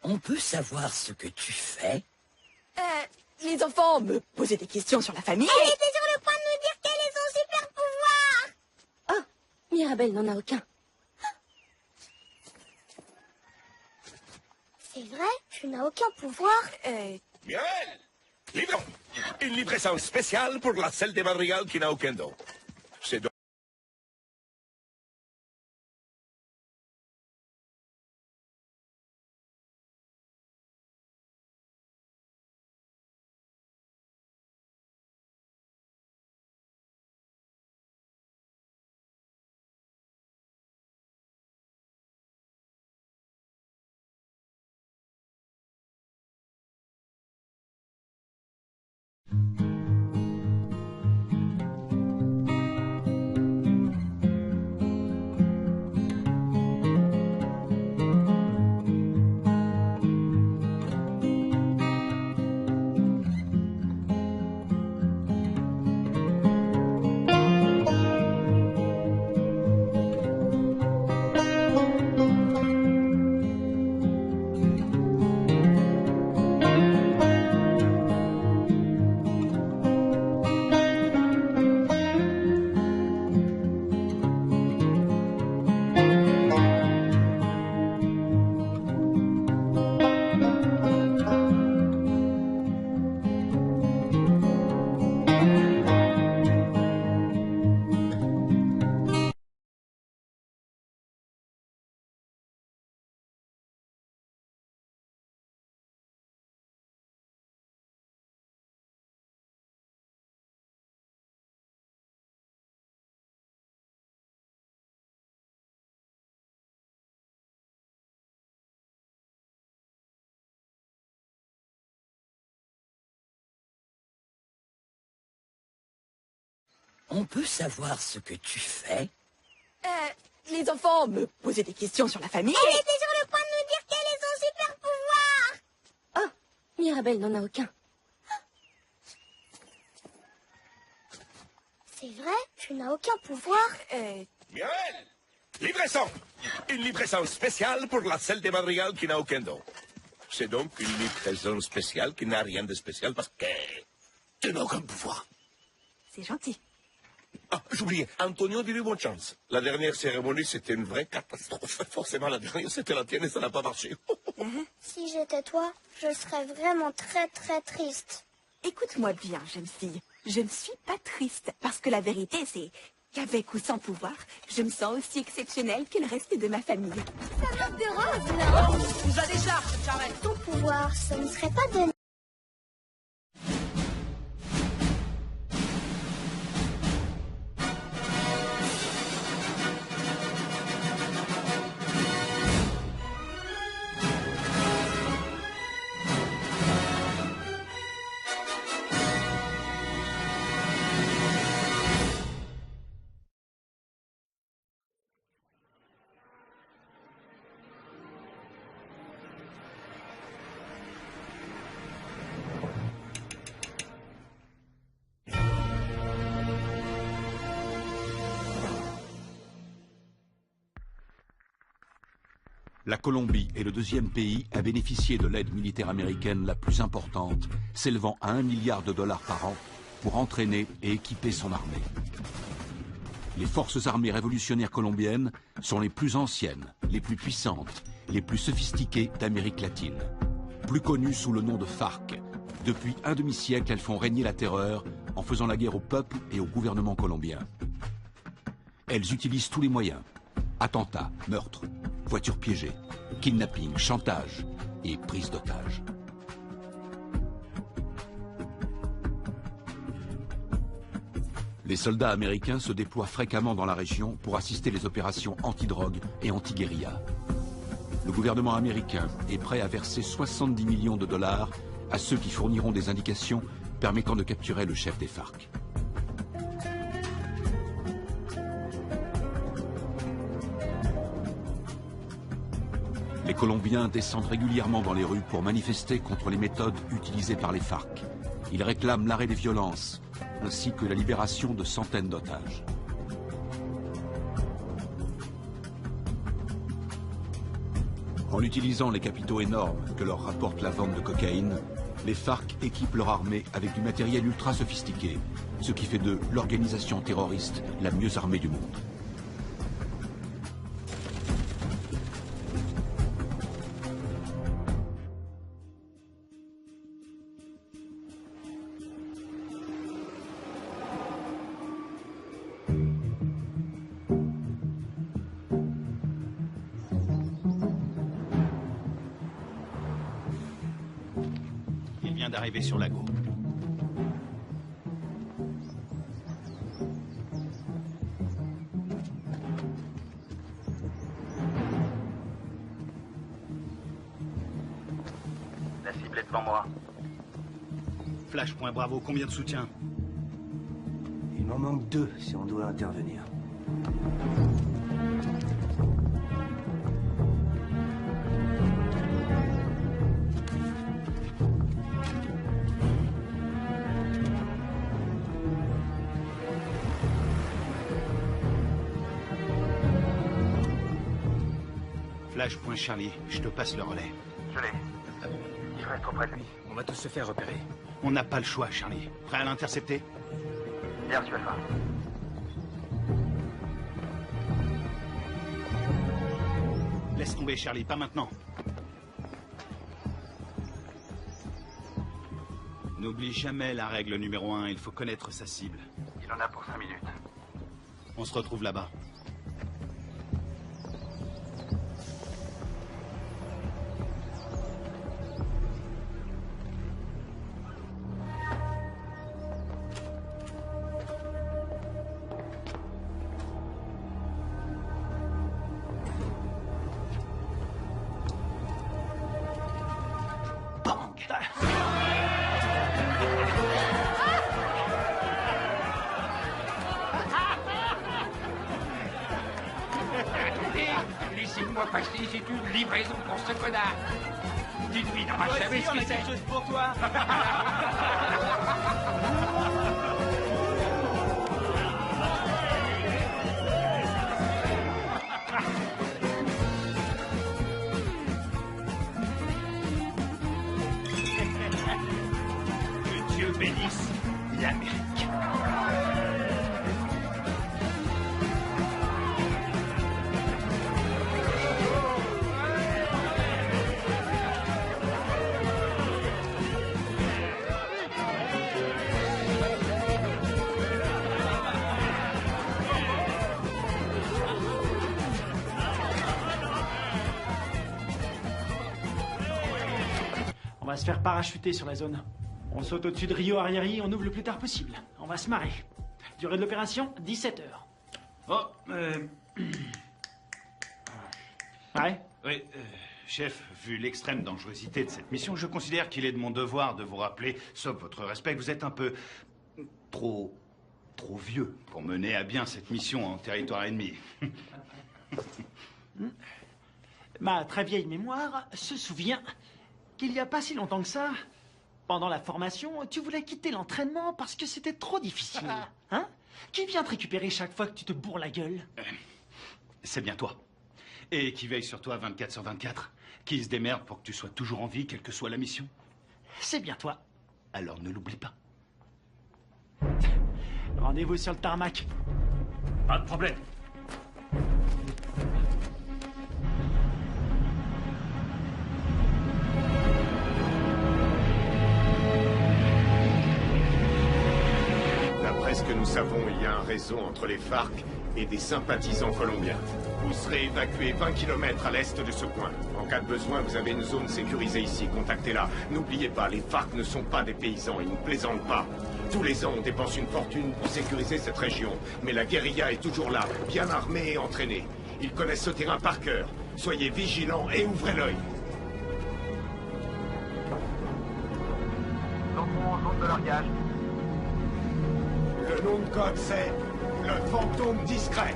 On peut savoir ce que tu fais? Les enfants me posaient des questions sur la famille. Elle était sur le point de nous dire quel est son super pouvoir. Oh, Mirabel n'en a aucun. C'est vrai, tu n'as aucun pouvoir. Mirabel, livron. Une livraison spéciale pour la selle des madrigals qui n'a aucun don. C'est donc... On peut savoir ce que tu fais? Les enfants me posaient des questions sur la famille. Elle était sur le point de nous dire quel est son super pouvoir. Oh, Mirabel n'en a aucun. C'est vrai, tu n'as aucun pouvoir. Mirabel, livraison. Une livraison spéciale pour la selle des madrigals qui n'a aucun don. C'est donc une livraison spéciale qui n'a rien de spécial parce que... tu n'as aucun pouvoir. C'est gentil. Ah, j'oubliais, Antonio dit bonne chance. La dernière cérémonie, c'était une vraie catastrophe. Forcément, la dernière, c'était la tienne et ça n'a pas marché. Si j'étais toi, je serais vraiment très très triste. Écoute-moi bien, jeune fille. Je ne suis pas triste, parce que la vérité, c'est qu'avec ou sans pouvoir, je me sens aussi exceptionnelle que le reste de ma famille. Sa robe de rose, non? Bouge la décharge, Charlotte. Ton pouvoir, ce ne serait pas de... La Colombie est le deuxième pays à bénéficier de l'aide militaire américaine la plus importante, s'élevant à $1 milliard par an pour entraîner et équiper son armée. Les forces armées révolutionnaires colombiennes sont les plus anciennes, les plus puissantes, les plus sophistiquées d'Amérique latine. Plus connues sous le nom de FARC, depuis un demi-siècle, elles font régner la terreur en faisant la guerre au peuple et au gouvernement colombien. Elles utilisent tous les moyens: attentats, meurtres, voitures piégées, kidnapping, chantage et prise d'otages. Les soldats américains se déploient fréquemment dans la région pour assister les opérations anti-drogue et anti-guérilla. Le gouvernement américain est prêt à verser $70 millions à ceux qui fourniront des indications permettant de capturer le chef des FARC. Les Colombiens descendent régulièrement dans les rues pour manifester contre les méthodes utilisées par les FARC. Ils réclament l'arrêt des violences, ainsi que la libération de centaines d'otages. En utilisant les capitaux énormes que leur rapporte la vente de cocaïne, les FARC équipent leur armée avec du matériel ultra sophistiqué, ce qui fait d'eux l'organisation terroriste la mieux armée du monde. D'arriver sur Lago. La cible est devant moi. Flash.Bravo, combien de soutien? Il m'en manque 2 si on doit intervenir. Flash.Charlie, je te passe le relais. Je l'ai. Je reste auprès de lui. On va tous se faire repérer. On n'a pas le choix, Charlie. Prêt à l'intercepter? Bien sûr, Alpha. Laisse tomber, Charlie, pas maintenant. N'oublie jamais la règle numéro 1, il faut connaître sa cible. Il en a pour 5 minutes. On se retrouve là-bas. Laissez-moi passer, c'est une livraison pour ce connard. Dites-lui, non, je savais ce que c'est. Quelque chose pour toi. Que Dieu bénisse l'Amérique. On va se faire parachuter sur la zone. On saute au-dessus de Rio Arrieri, on ouvre le plus tard possible. On va se marrer. Durée de l'opération, 17 heures. Oh, Ouais. Oui, chef, vu l'extrême dangerosité de cette mission, je considère qu'il est de mon devoir de vous rappeler, sauf votre respect, que vous êtes un peu trop vieux pour mener à bien cette mission en territoire ennemi. Ma très vieille mémoire se souvient qu'il n'y a pas si longtemps que ça, pendant la formation, tu voulais quitter l'entraînement parce que c'était trop difficile. Hein? Qui vient te récupérer chaque fois que tu te bourres la gueule? C'est bien toi. Et qui veille sur toi 24/24. Qui se démerde pour que tu sois toujours en vie, quelle que soit la mission. C'est bien toi. Alors ne l'oublie pas. Rendez-vous sur le tarmac. Pas de problème. D'après ce que nous savons, il y a un réseau entre les FARC et des sympathisants colombiens. Vous serez évacués 20 km à l'est de ce point. En cas de besoin, vous avez une zone sécurisée ici. Contactez-la. N'oubliez pas, les FARC ne sont pas des paysans. Ils ne plaisantent pas. Tous les ans, on dépense une fortune pour sécuriser cette région. Mais la guérilla est toujours là, bien armée et entraînée. Ils connaissent ce terrain par cœur. Soyez vigilants et ouvrez l'œil. Entrons en zone de largage. Le nom de code, c'est le fantôme discret.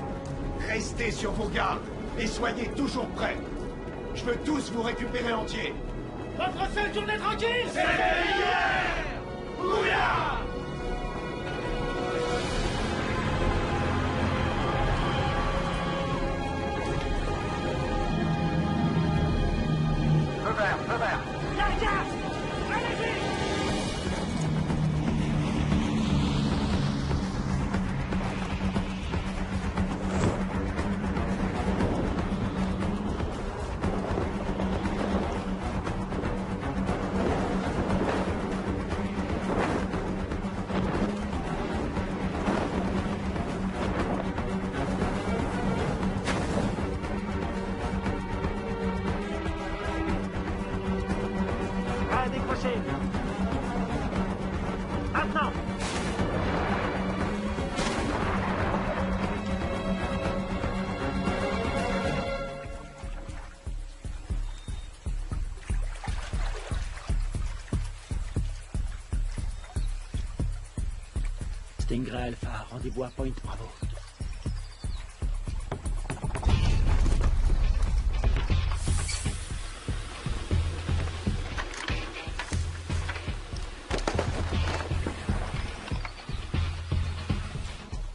Restez sur vos gardes et soyez toujours prêts. Je veux tous vous récupérer entiers. Votre seule journée tranquille, C'est hier! Ouya! Stingray Alpha, rendez-vous à Point Bravo.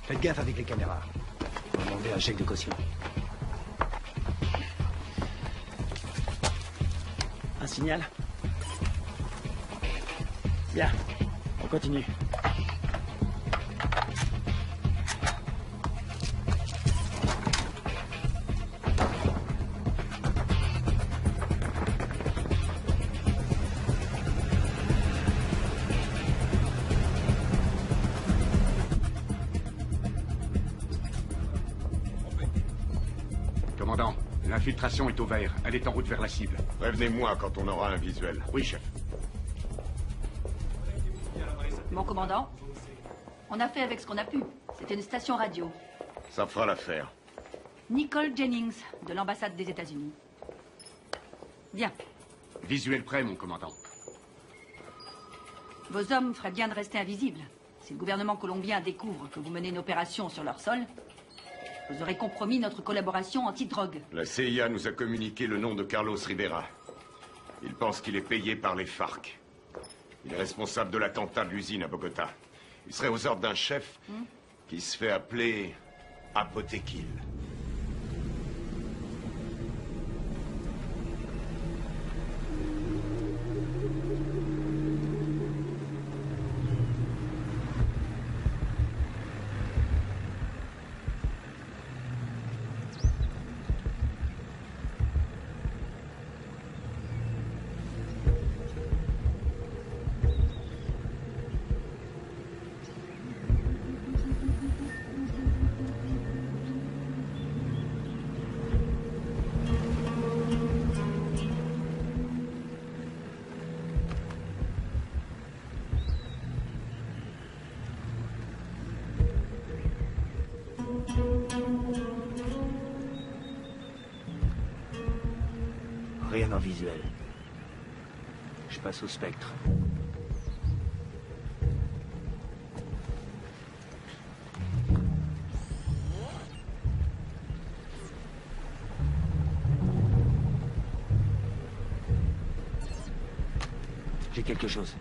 Faites gaffe avec les caméras. On va demander un chèque de caution. Un signal? Bien, on continue. Commandant, l'infiltration est au vert. Elle est en route vers la cible. Prévenez-moi quand on aura un visuel. Oui, chef. Mon commandant, on a fait avec ce qu'on a pu. C'était une station radio. Ça fera l'affaire. Nicole Jennings, de l'ambassade des États-Unis. Bien. Visuel prêt, mon commandant. Vos hommes feraient bien de rester invisibles. Si le gouvernement colombien découvre que vous menez une opération sur leur sol, vous aurez compromis notre collaboration anti-drogue. La CIA nous a communiqué le nom de Carlos Rivera. Il pense qu'il est payé par les FARC. Il est responsable de l'attentat de l'usine à Bogota. Il serait aux ordres d'un chef qui se fait appeler Apotekil. Rien en visuel. Je passe au spectre. J'ai quelque chose.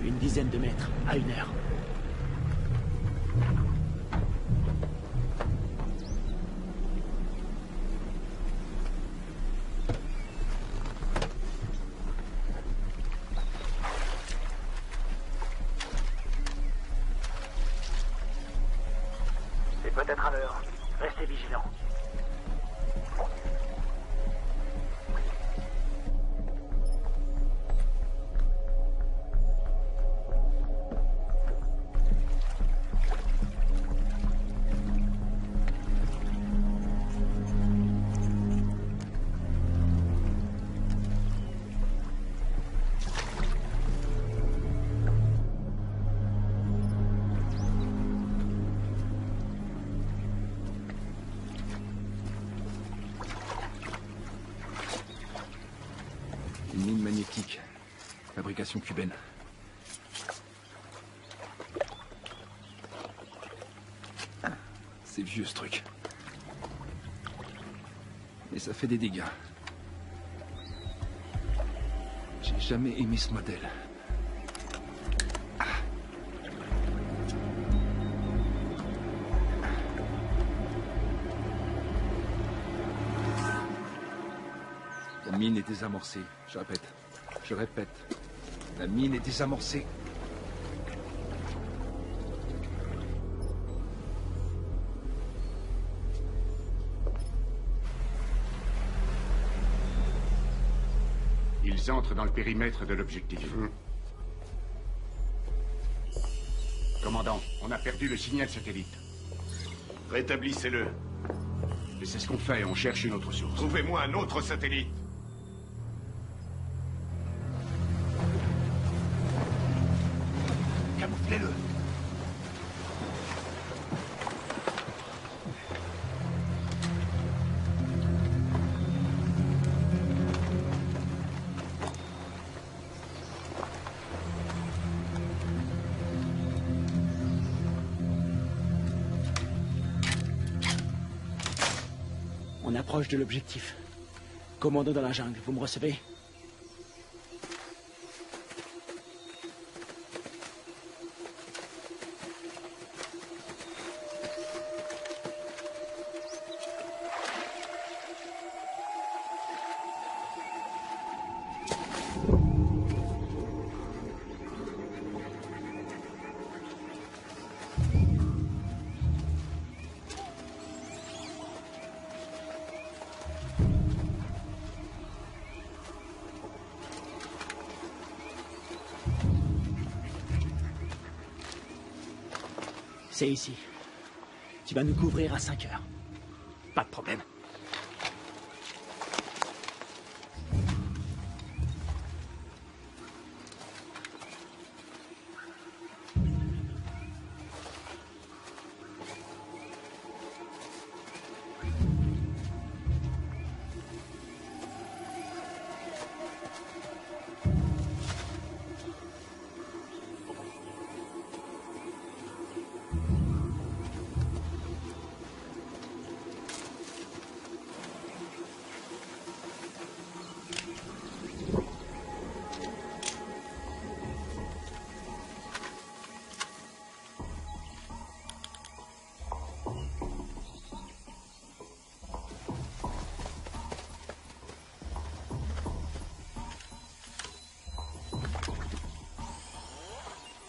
Une dizaine de mètres, à 1 heure. C'est peut-être à l'heure. Restez vigilants. Une mine magnétique. Fabrication cubaine. C'est vieux ce truc. Et ça fait des dégâts. J'ai jamais aimé ce modèle. La mine est désamorcée. Je répète. Je répète. La mine est désamorcée. Ils entrent dans le périmètre de l'objectif. Commandant, on a perdu le signal satellite. Rétablissez-le. Et c'est ce qu'on fait, on cherche une autre source. Trouvez-moi un autre satellite. Camouflez-le. On approche de l'objectif. Commando dans la jungle, vous me recevez? C'est ici. Tu vas nous couvrir à 5 heures. Pas de problème.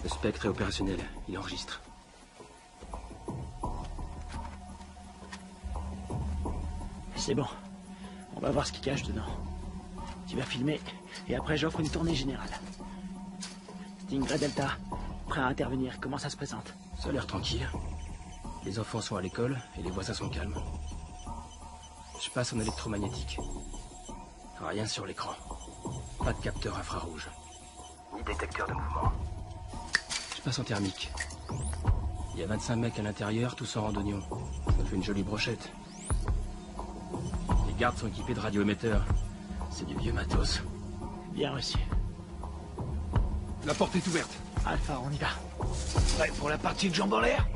Le spectre est opérationnel, il enregistre. C'est bon. On va voir ce qui cache dedans. Tu vas filmer, et après j'offre une tournée générale. Stingray Delta, prêt à intervenir, comment ça se présente? Ça a l'air tranquille. Les enfants sont à l'école, et les voisins sont calmes. Je passe en électromagnétique. Rien sur l'écran. Pas de capteur infrarouge. Ni détecteur de mouvement. Je passe en thermique. Il y a 25 mecs à l'intérieur, tous en randonnion. Ça fait une jolie brochette. Les gardes sont équipés de radioémetteurs. C'est du vieux matos. Bien reçu. La porte est ouverte. Alpha, on y va. Prêt pour la partie de jambes en l'air?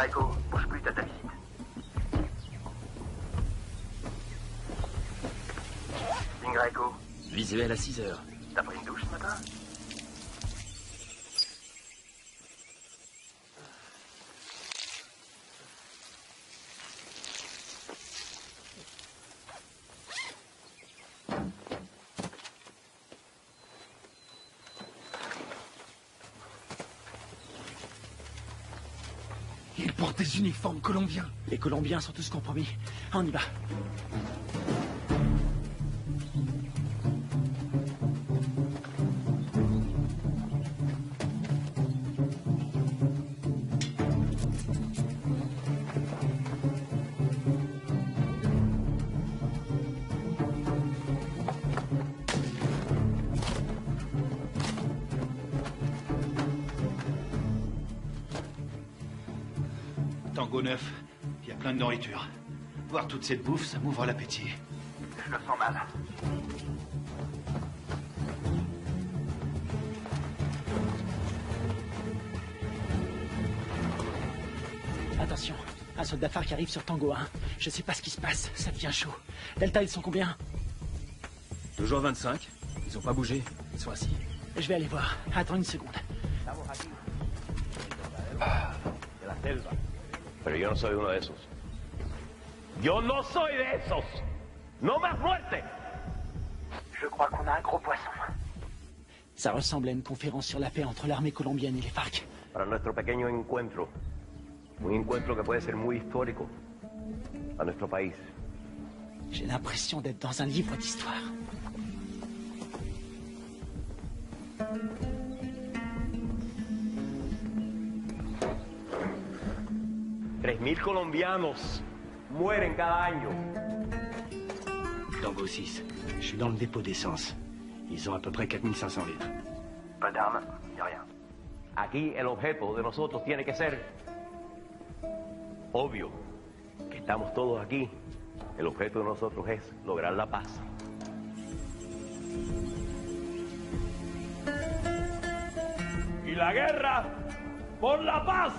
Echo, bouge plus, t'as ta visite. Echo. Visuel à 6 heures. T'as pris une douche ce matin? Ils portent des uniformes colombiens. Les Colombiens sont tous compromis. On y va. Tango 9, il y a plein de nourriture. Voir toute cette bouffe, ça m'ouvre l'appétit. Je le sens mal. Attention, un soldat phare qui arrive sur Tango 1. Je sais pas ce qui se passe, ça devient chaud. Delta, ils sont combien? Toujours 25. Ils ont pas bougé. Ils sont assis. Je vais aller voir. Attends une seconde. De la selva. Pero yo no soy uno de esos. Yo no soy de esos. No más muerte. Je crois qu'on a un gros poisson. Ça ressemble à une conférence sur la paix entre l'armée colombienne et les FARC. Para nuestro pequeño encuentro. Un encuentro que puede ser muy histórico a nuestro país. J'ai l'impression d'être dans un livre d'histoire. Colombianos mueren cada año. Tango 6, je suis dans le dépôt d'essence. Ils ont à peu près 4500 litres. Pas d'armes, y a rien. Aquí el objeto de nosotros tiene que ser obvio. Que estamos todos aquí. El objeto de nosotros es lograr la paz. Y la guerra por la paz.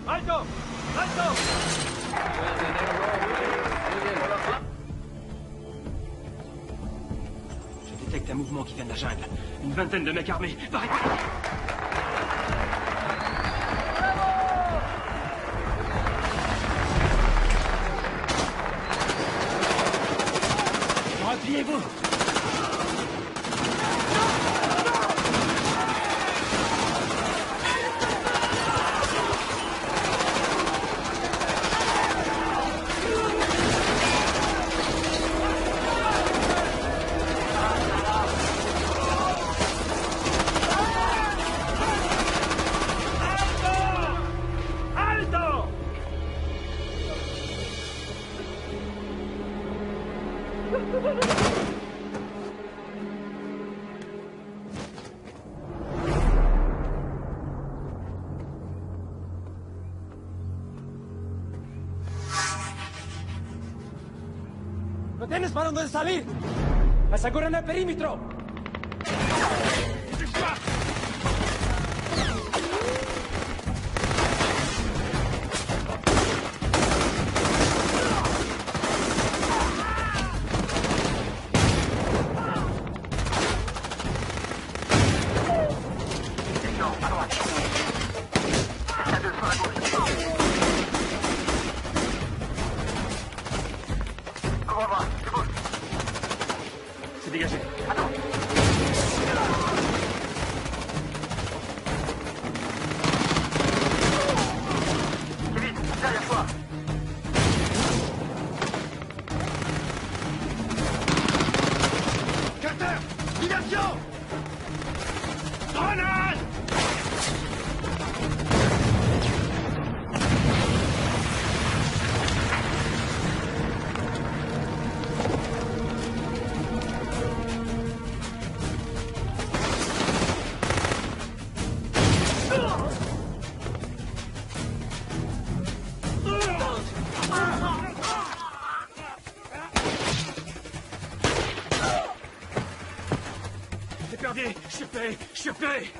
¡Alto! ¡Alto! Je détecte un mouvement qui vient de la jungle. Une vingtaine de mecs armés. Arrêtez! Repliez-vous! ¡No tienes para dónde salir! ¡Aseguren el perímetro! C'est dégagé. Kevin, derrière toi. Carter! Diversion! Grenade! J'ai perdu. Je suis fait.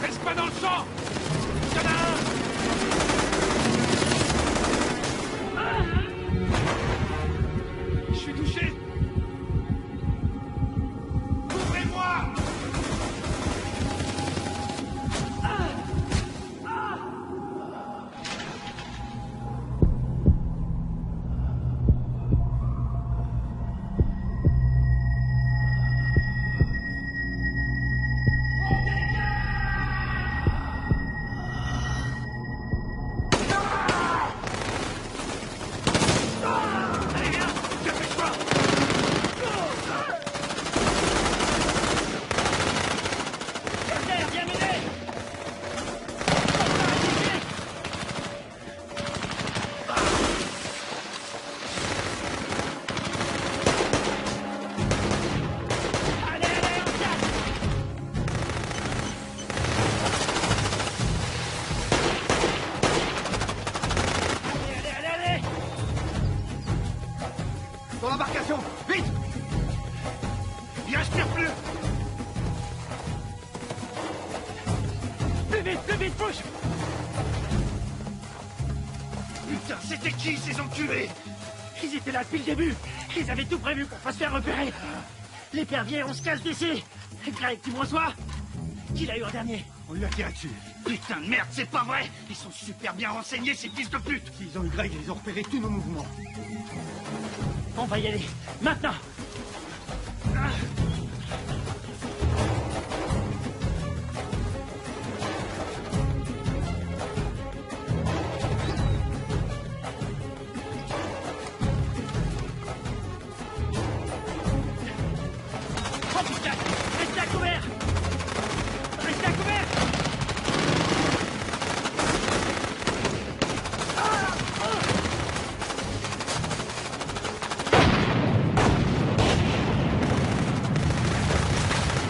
Reste pas dans le champ! Y'en a un! Je suis touché! Ouvrez-moi! Allez, viens! Dépêche-toi! Carter, viens m'aider! Allez, allez, on casse! Allez! Dans l'embarcation! Vite! Il respire plus! Plus vite, push! Putain, c'était qui ces enculés? Ils étaient là depuis le début. Ils avaient tout prévu qu'on fasse faire repérer. L'épervier, on se casse d'ici. Greg, tu me reçois? Qui l'a eu en dernier? On lui a tiré dessus. Putain de merde, c'est pas vrai! Ils sont super bien renseignés, ces fils de pute! S'ils ont eu Greg, ils ont repéré tous nos mouvements. On va y aller. Maintenant. embuscade! Restez à couvert! Restez à couvert!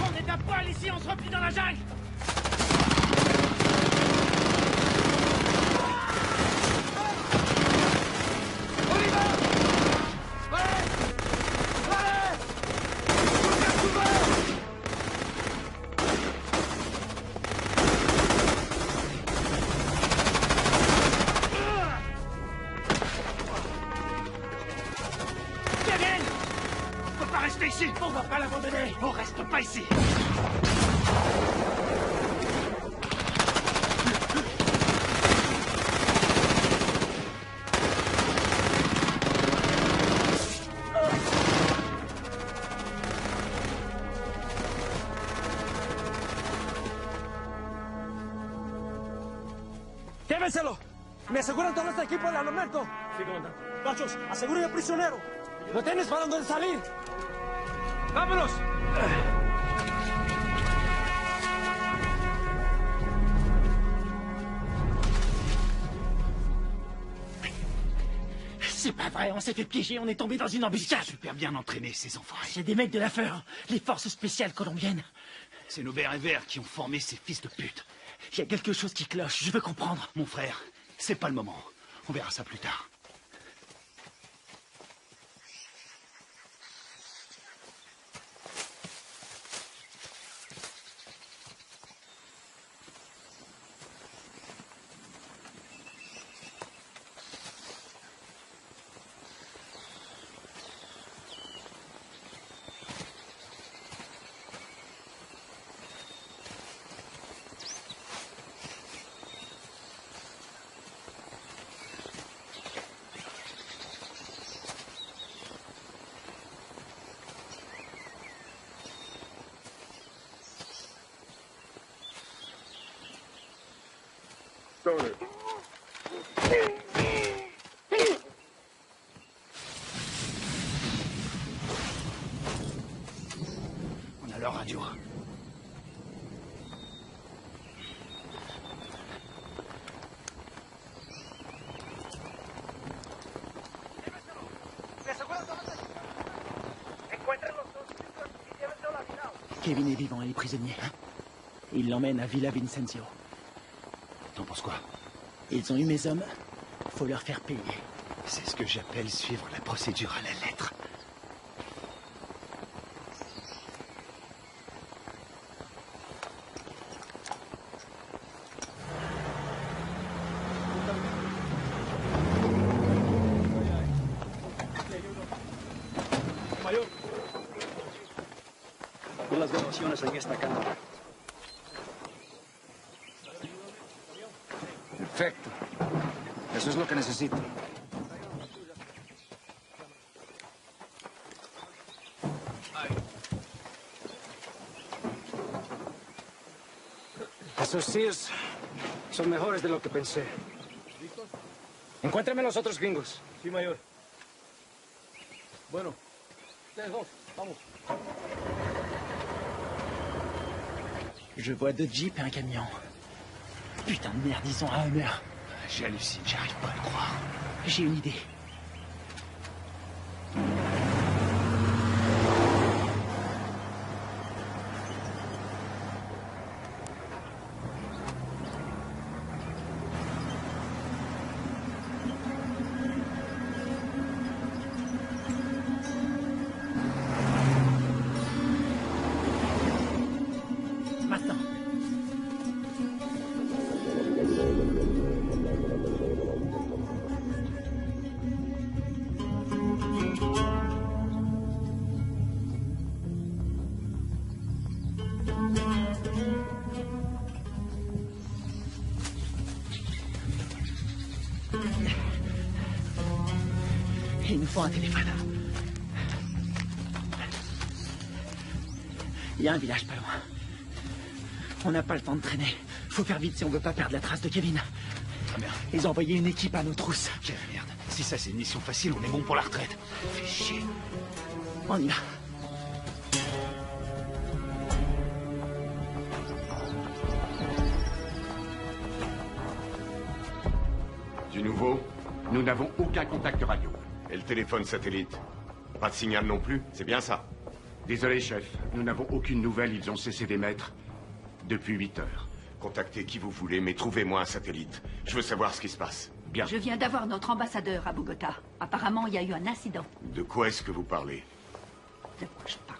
On est à poil ici, on se replie dans la jungle! Ici. On va pas l'abandonner. On reste pas ici. ¡Llévenselo! ¡Me aseguran todo este equipo del armamento! Sí, comandante. Gachos, aseguren al prisionero. ¡Lo tienes para donde salir! ¡Vámonos! C'est pas vrai, on s'est fait piéger, on est tombé dans une embuscade. Super bien entraînés, ces enfoirés. C'est des mecs de la FEUR, les forces spéciales colombiennes. C'est nos bérets verts qui ont formé ces fils de pute. Il y a quelque chose qui cloche, je veux comprendre. Mon frère, c'est pas le moment. On verra ça plus tard. On a leur radio. Kevin est vivant, il est prisonnier. Il l'emmène à Villa Vicencio. T'en penses quoi? Ils ont eu mes hommes. Faut leur faire payer. C'est ce que j'appelle suivre la procédure à la lettre. Mayor, con las donaciones en esta cámara. Perfecto. Eso es lo que necesito. Esos tíos son mejores de lo que pensé. Encuéntrame los otros gringos. Sí, mayor. Bueno, ustedes dos, vamos. Je vois deux jeeps et un camion. Putain de merde, ils sont à Hummer. J'hallucine, j'arrive pas à le croire. J'ai une idée. Maintenant. Il nous faut un téléphone. Il y a un village pas loin. On n'a pas le temps de traîner. Faut faire vite si on veut pas perdre la trace de Kevin. Très bien. Ils ont envoyé une équipe à nos trousses. Quelle merde. Si ça c'est une mission facile, on est bon pour la retraite. Fais chier. On y va. Nous n'avons aucun contact radio. Et le téléphone satellite? Pas de signal non plus, c'est bien ça? Désolé, chef. Nous n'avons aucune nouvelle. Ils ont cessé d'émettre depuis 8 heures. Contactez qui vous voulez, mais trouvez-moi un satellite. Je veux savoir ce qui se passe. Bien. Je viens d'avoir notre ambassadeur à Bogota. Apparemment, il y a eu un incident. De quoi est-ce que vous parlez? De quoi je parle?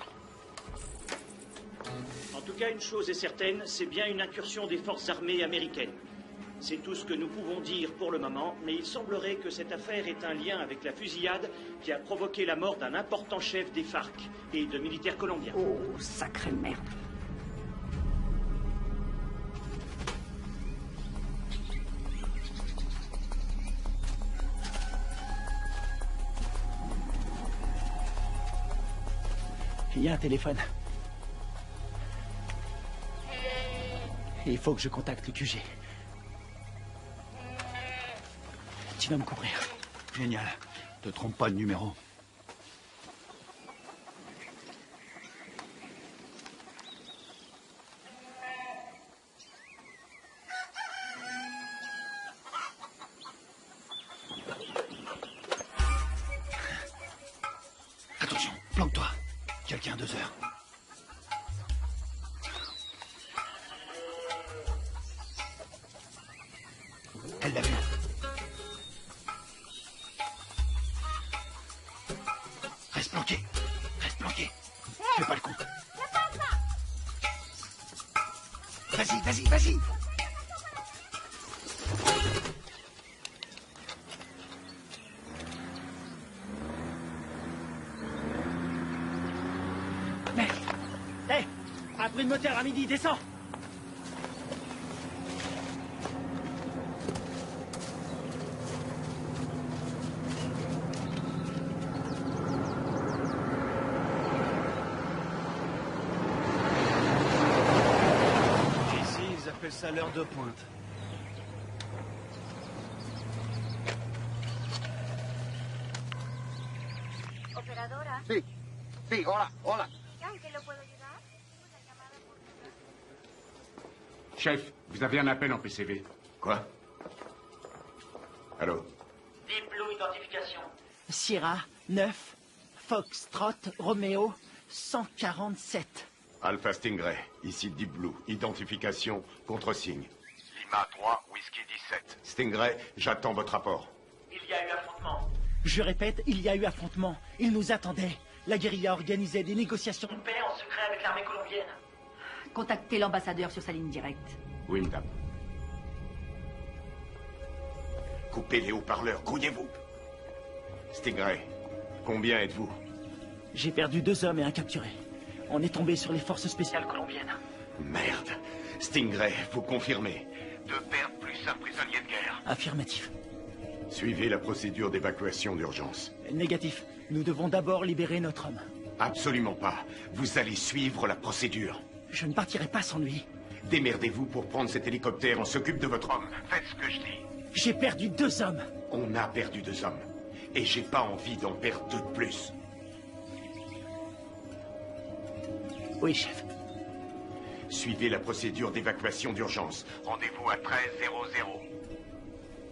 En tout cas, une chose est certaine, c'est bien une incursion des forces armées américaines. C'est tout ce que nous pouvons dire pour le moment, mais il semblerait que cette affaire ait un lien avec la fusillade qui a provoqué la mort d'un important chef des FARC et de militaires colombiens. Oh, sacrée merde. Il y a un téléphone. Il faut que je contacte le QG. Tu vas me couvrir. Génial. Te trompe pas de numéro. Attention, planque-toi. Quelqu'un à 2 heures. Elle l'a vu. Reste planqué. Reste planqué. Fais pas le con. Vas-y, vas-y, vas-y. Mec. Hé, après le moteur à midi, descends. Ça l'heure de pointe. Operadora. Sí, sí, hola, hola. ¿En qué lo puedo ayudar? Chef, vous avez un appel en PCV. Quoi? Allô? Deep Blue Identification. Sierra 9, Foxtrot, Romeo 147. Alpha Stingray, ici Deep Blue. Identification, contresigne. Lima 3, Whisky 17. Stingray, j'attends votre rapport. Il y a eu affrontement. Je répète, il y a eu affrontement. Ils nous attendaient. La guérilla organisait des négociations Une paix en secret avec l'armée colombienne. Contactez l'ambassadeur sur sa ligne directe. Oui, madame. Coupez les haut-parleurs, grouillez-vous. Stingray, combien êtes-vous? J'ai perdu 2 hommes et un capturé. On est tombé sur les forces spéciales colombiennes. Merde. Stingray, vous confirmez? 2 pertes plus un prisonnier de guerre. Affirmatif. Suivez la procédure d'évacuation d'urgence. Négatif. Nous devons d'abord libérer notre homme. Absolument pas. Vous allez suivre la procédure. Je ne partirai pas sans lui. Démerdez-vous pour prendre cet hélicoptère. On s'occupe de votre homme. Faites ce que je dis. J'ai perdu 2 hommes. On a perdu 2 hommes. Et j'ai pas envie d'en perdre 2 de plus. Oui, chef. Suivez la procédure d'évacuation d'urgence. Rendez-vous à 13:00.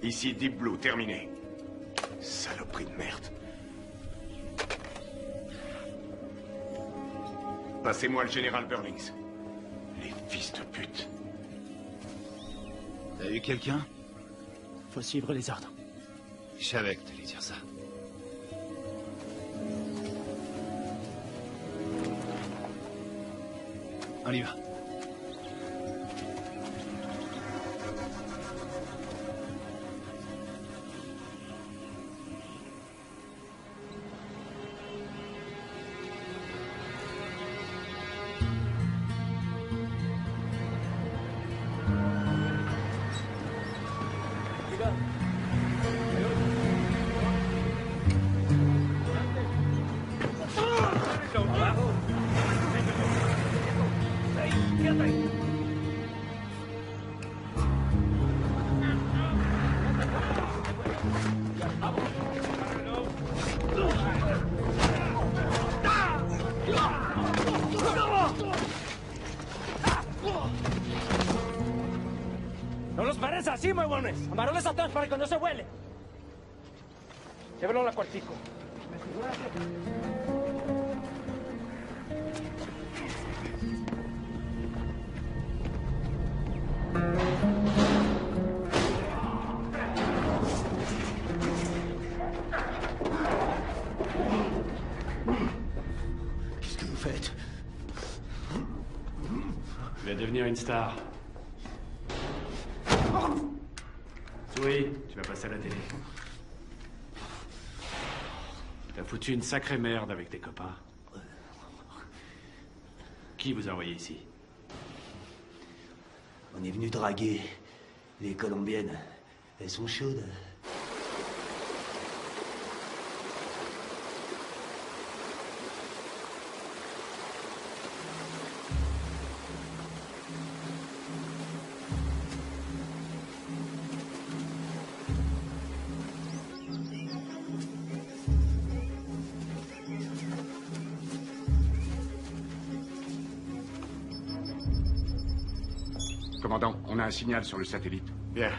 Ici Deep Blue, terminé. Saloperie de merde. Passez-moi le général Burlings. Les fils de pute. T'as eu quelqu'un? Faut suivre les ordres. Je savais que t'allais dire ça. On y va. No los pares así, huevones. Amarones atrás para que no se huele. Llévalo al cuartico. Qu'est-ce que vous faites? Tu vas devenir une star. Oui, tu vas passer à la télé. T'as foutu une sacrée merde avec tes copains. Qui vous a envoyé ici? On est venu draguer les Colombiennes. Elles sont chaudes. Commandant, on a un signal sur le satellite. Bien.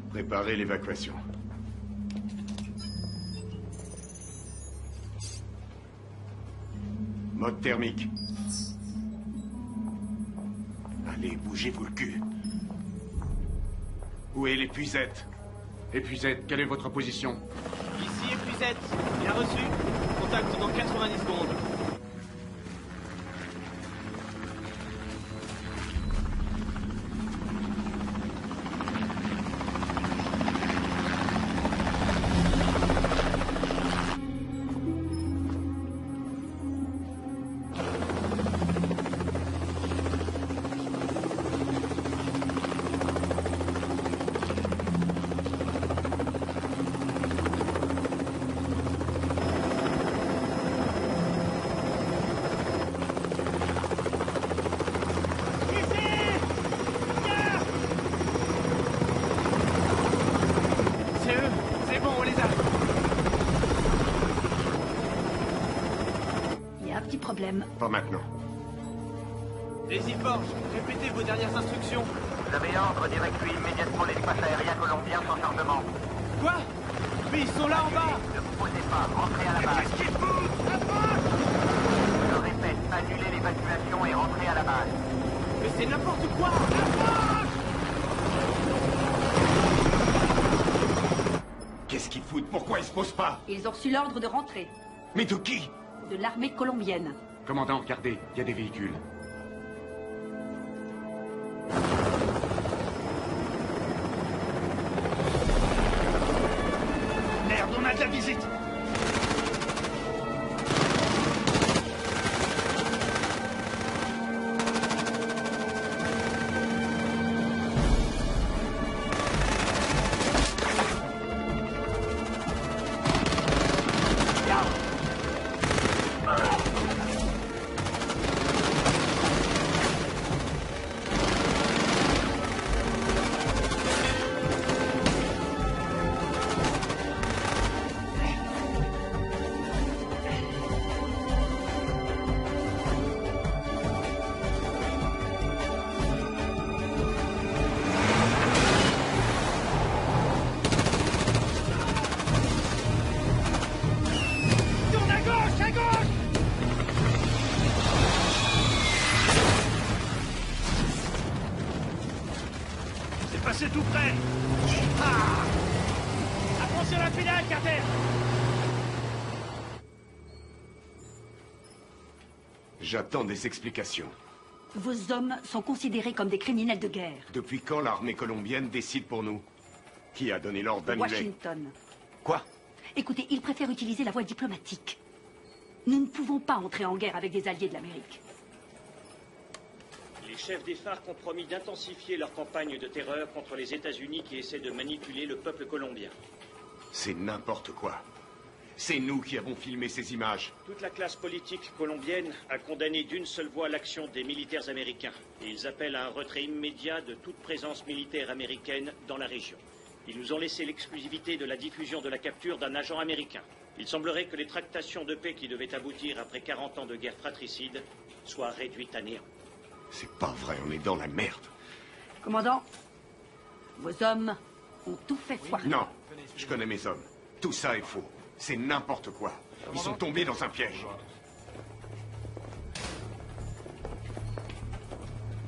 Préparez l'évacuation. Mode thermique. Allez, bougez-vous le cul. Où est l'épuisette? Épuisette, quelle est votre position? Ici, épuisette. Bien reçu. Contact dans 90 secondes. Pas maintenant. Daisy Forge, répétez vos dernières instructions. Vous avez ordre d'évacuer immédiatement l'espace aérien colombien sans chargement. Quoi? Mais ils sont là en bas. Ne vous posez pas, rentrez à la base. Qu'est-ce qu'il fout? Je répète, annulez l'évacuation et rentrez à la base. Mais c'est n'importe quoi. Qu'est-ce qu'ils foutent? Pourquoi ils se posent pas? Ils ont reçu l'ordre de rentrer. Mais de qui? De l'armée colombienne. Commandant, regardez, il y a des véhicules. Merde, on a de la visite. C'est tout près. Ah! Attention à la pédale, Carter. J'attends des explications. Vos hommes sont considérés comme des criminels de guerre. Depuis quand l'armée colombienne décide pour nous? Qui a donné l'ordre d'annuler? Washington. Quoi? Écoutez, ils préfèrent utiliser la voie diplomatique. Nous ne pouvons pas entrer en guerre avec des alliés de l'Amérique. Les chefs des FARC ont promis d'intensifier leur campagne de terreur contre les États-Unis qui essaient de manipuler le peuple colombien. C'est n'importe quoi. C'est nous qui avons filmé ces images. Toute la classe politique colombienne a condamné d'une seule voix l'action des militaires américains. Et ils appellent à un retrait immédiat de toute présence militaire américaine dans la région. Ils nous ont laissé l'exclusivité de la diffusion de la capture d'un agent américain. Il semblerait que les tractations de paix qui devaient aboutir après 40 ans de guerre fratricide soient réduites à néant. C'est pas vrai, on est dans la merde. Commandant, vos hommes ont tout fait foirer. Non, je connais mes hommes. Tout ça est faux. C'est n'importe quoi. Ils sont tombés dans un piège.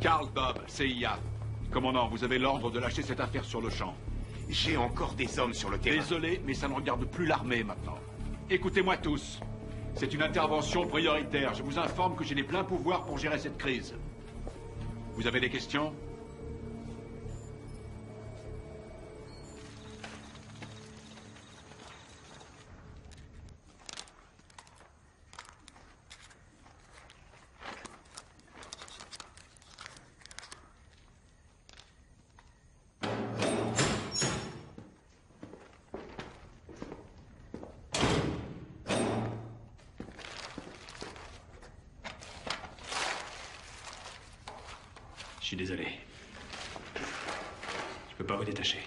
Karl Bob, CIA. Commandant, vous avez l'ordre de lâcher cette affaire sur le champ. J'ai encore des hommes sur le terrain. Désolé, mais ça ne regarde plus l'armée maintenant. Écoutez-moi tous. C'est une intervention prioritaire. Je vous informe que j'ai les pleins pouvoirs pour gérer cette crise. Vous avez des questions ? Je suis désolé. Je peux pas vous détacher.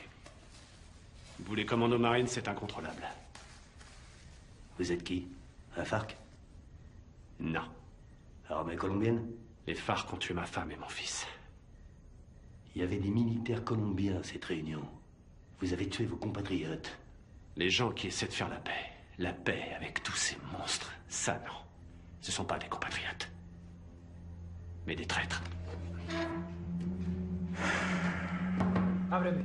Vous, les commandos marines, c'est incontrôlable. Vous êtes qui? Un FARC? Non. Armée colombienne? Les FARC ont tué ma femme et mon fils. Il y avait des militaires colombiens à cette réunion. Vous avez tué vos compatriotes. Les gens qui essaient de faire la paix avec tous ces monstres, ça non. Ce sont pas des compatriotes. Mais des traîtres. Ábreme.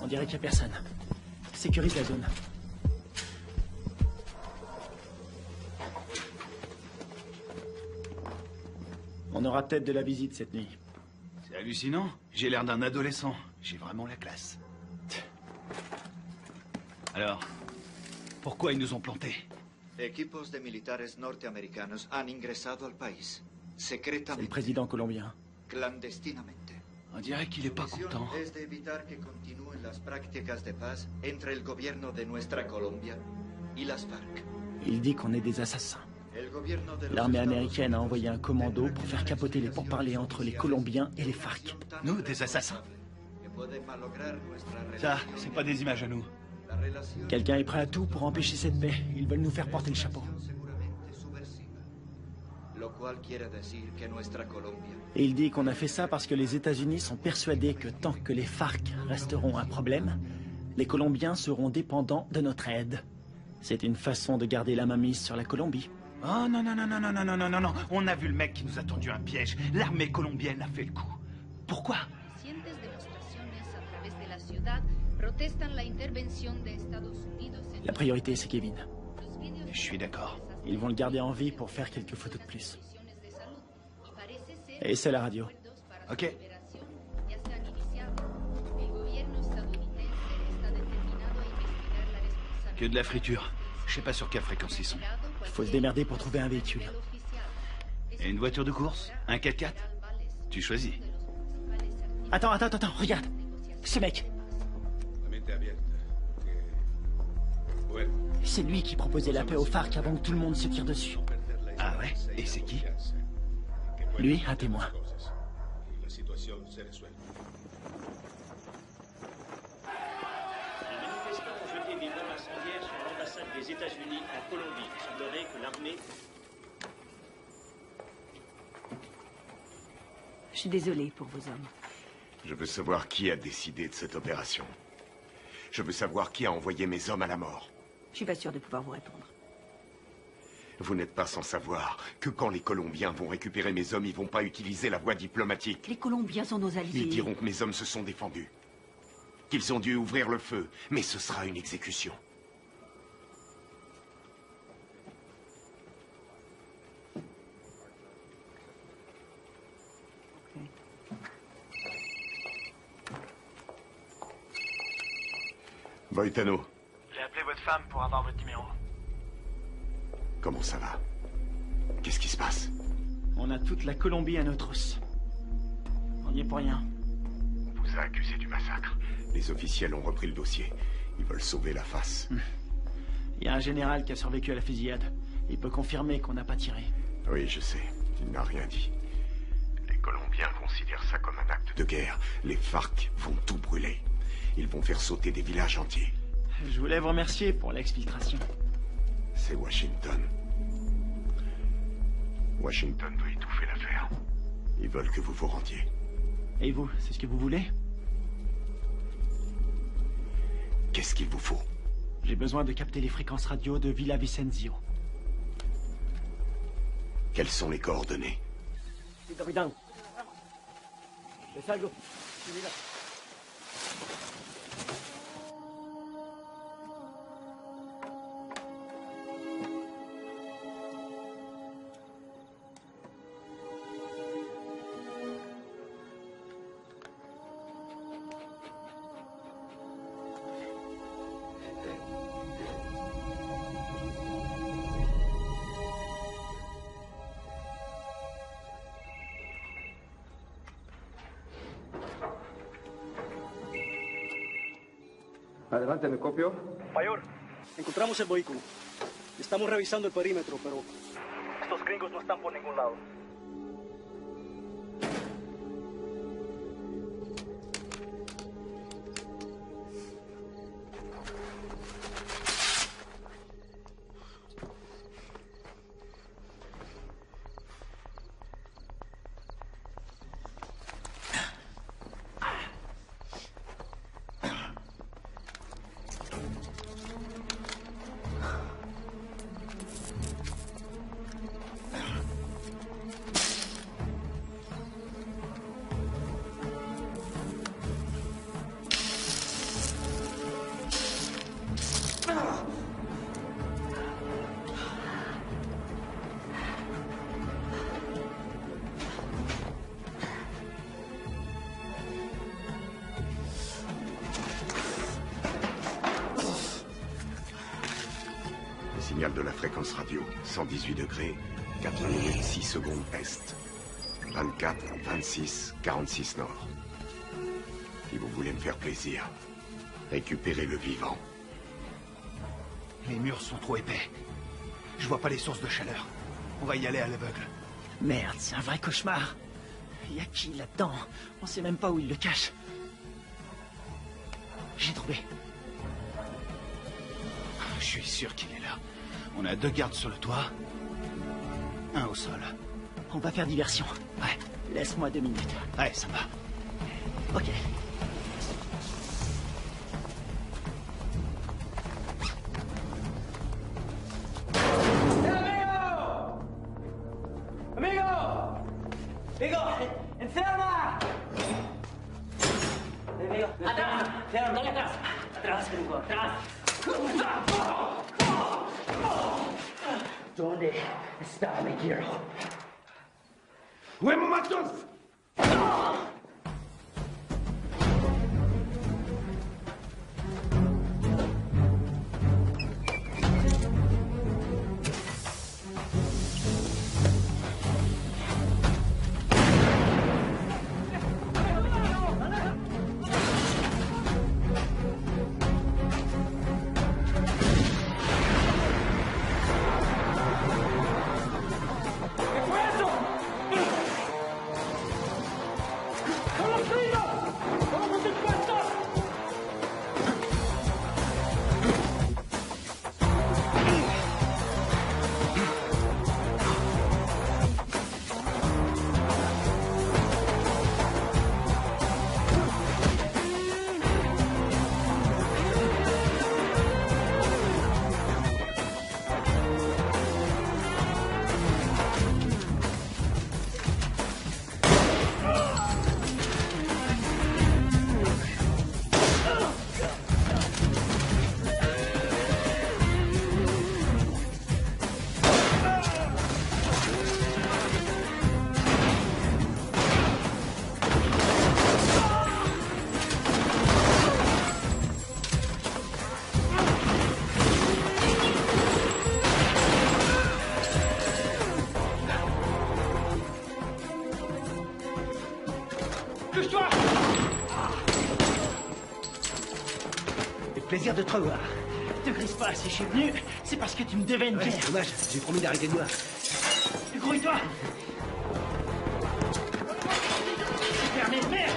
On dirait qu'il n'y a personne. Sécurise la zone. On aura peut-être de la visite cette nuit. C'est hallucinant. J'ai l'air d'un adolescent. J'ai vraiment la classe. Alors, pourquoi ils nous ont plantés? Equipos de militares norteamericanos han ingresado al país. C'est le Secretamente. président colombien. Clandestinamente. On dirait qu'il est pas content. Es de evitar que continúen las prácticas de paz entre el gobierno de nuestra Colombia y las FARC. Il dit qu'on est des assassins. El gobierno de los L'armée Estados américaine a envoyé un commando pour faire capoter les pourparlers entre les Colombiens et les FARC. Nous, des assassins. que pueden malograr nuestra Ça, relación. c'est pas des images à nous. La relación Quelqu'un est prêt à tout pour empêcher cette paix. Ils veulent nous faire porter le chapeau. seguramente subversiva. Lo cual quiere decir que nuestra Colombia Et il dit qu'on a fait ça parce que les États-Unis sont persuadés que tant que les FARC resteront un problème, les Colombiens seront dépendants de notre aide. C'est une façon de garder la mainmise sur la Colombie. Oh non, non, non, non, non, non, non, non, non, non. On a vu le mec qui nous a tendu un piège. L'armée colombienne a fait le coup. Pourquoi? Recientes demostraciones a través de la ciudad protestan la intervención de Estados Unidos en La priorité, c'est Kevin. Je suis d'accord. Ils vont le garder en vie pour faire quelques photos de plus. de salud y parece ser Et c'est la radio. Ok. que ya se han iniciado. El gobierno estadounidense está determinado a investigar la responsabilidad Que de la friture. Je sais pas sur quelle fréquence ils sont. Il faut se démerder pour trouver un véhicule. Et une voiture de course? Un 4x4? Tu choisis. Attends, regarde. Ce mec, c'est lui qui proposait la paix aux FARC avant que tout le monde se tire dessus. Ah ouais? Et c'est qui? Lui, un témoin. Les manifestants ont jeté des bombes incendiaires sur l'ambassade des États-Unis en Colombie. Il semblerait que l'armée... Je suis désolée pour vos hommes. Je veux savoir qui a décidé de cette opération. Je veux savoir qui a envoyé mes hommes à la mort. Je suis pas sûre de pouvoir vous répondre. Vous n'êtes pas sans savoir que quand les Colombiens vont récupérer mes hommes, ils vont pas utiliser la voie diplomatique. Les Colombiens sont nos alliés. Ils diront que mes hommes se sont défendus. Qu'ils ont dû ouvrir le feu, mais ce sera une exécution. Voitano, J'ai appelé votre femme pour avoir votre numéro. comment ça va? Qu'est-ce qui se passe? On a toute la Colombie à nos trousses. On n'y est pour rien. On vous a accusé du massacre. Les officiels ont repris le dossier. Ils veulent sauver la face. Il y a un général qui a survécu à la fusillade. Il peut confirmer qu'on n'a pas tiré. Oui, je sais. Il n'a rien dit. Les Colombiens considèrent ça comme un acte de guerre. Les FARC vont tout brûler. Ils vont faire sauter des villages entiers. Je voulais vous remercier pour l'exfiltration. C'est Washington. Washington doit étouffer l'affaire. Ils veulent que vous vous rendiez. Et vous, c'est ce que vous voulez? Qu'est-ce qu'il vous faut? J'ai besoin de capter les fréquences radio de Villa Vicenzio. Quelles sont les coordonnées? Sí, capitán. ¿Ves algo? Sí, mira. Adelante, ¿me copio? Mayor, encontramos el vehículo. Estamos revisando el perímetro, pero estos gringos no están por ningún lado. Signal de la fréquence radio, 118 degrés, 4 minutes 6 secondes est. 24, 26, 46 nord. Si vous voulez me faire plaisir, récupérez le vivant. Les murs sont trop épais. Je vois pas les sources de chaleur. On va y aller à l'aveugle. Merde, c'est un vrai cauchemar. Il y a qui là-dedans? On sait même pas où il le cache. J'ai trouvé. Je suis sûr qu'il est là. On a 2 gardes sur le toit. 1 au sol. On va faire diversion. Ouais, laisse-moi 2 minutes. Ouais, ça va. Ok. ¡Enferma! ¡Atrás! ¡Dale atrás! ¡Atrás, gringo! ¡Atrás! ¿Dónde está mi hero? ¡Me matas! Couche-toi! Plaisir de te revoir. Te grise pas, si je suis venu, c'est parce que tu me devais une bière. C'est dommage, j'ai promis d'arrêter de boire. Grouille-toi! Super, mais merde!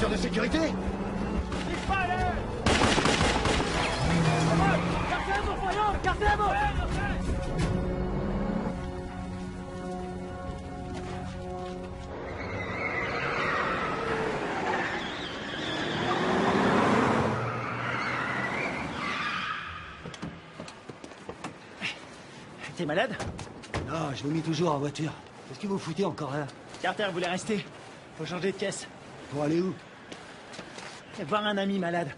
De sécurité. T'es malade? Non, je vomis toujours en voiture. Qu'est-ce que vous foutez encore là? Carter voulait rester. Faut changer de caisse. Pour aller où? Voir un ami malade.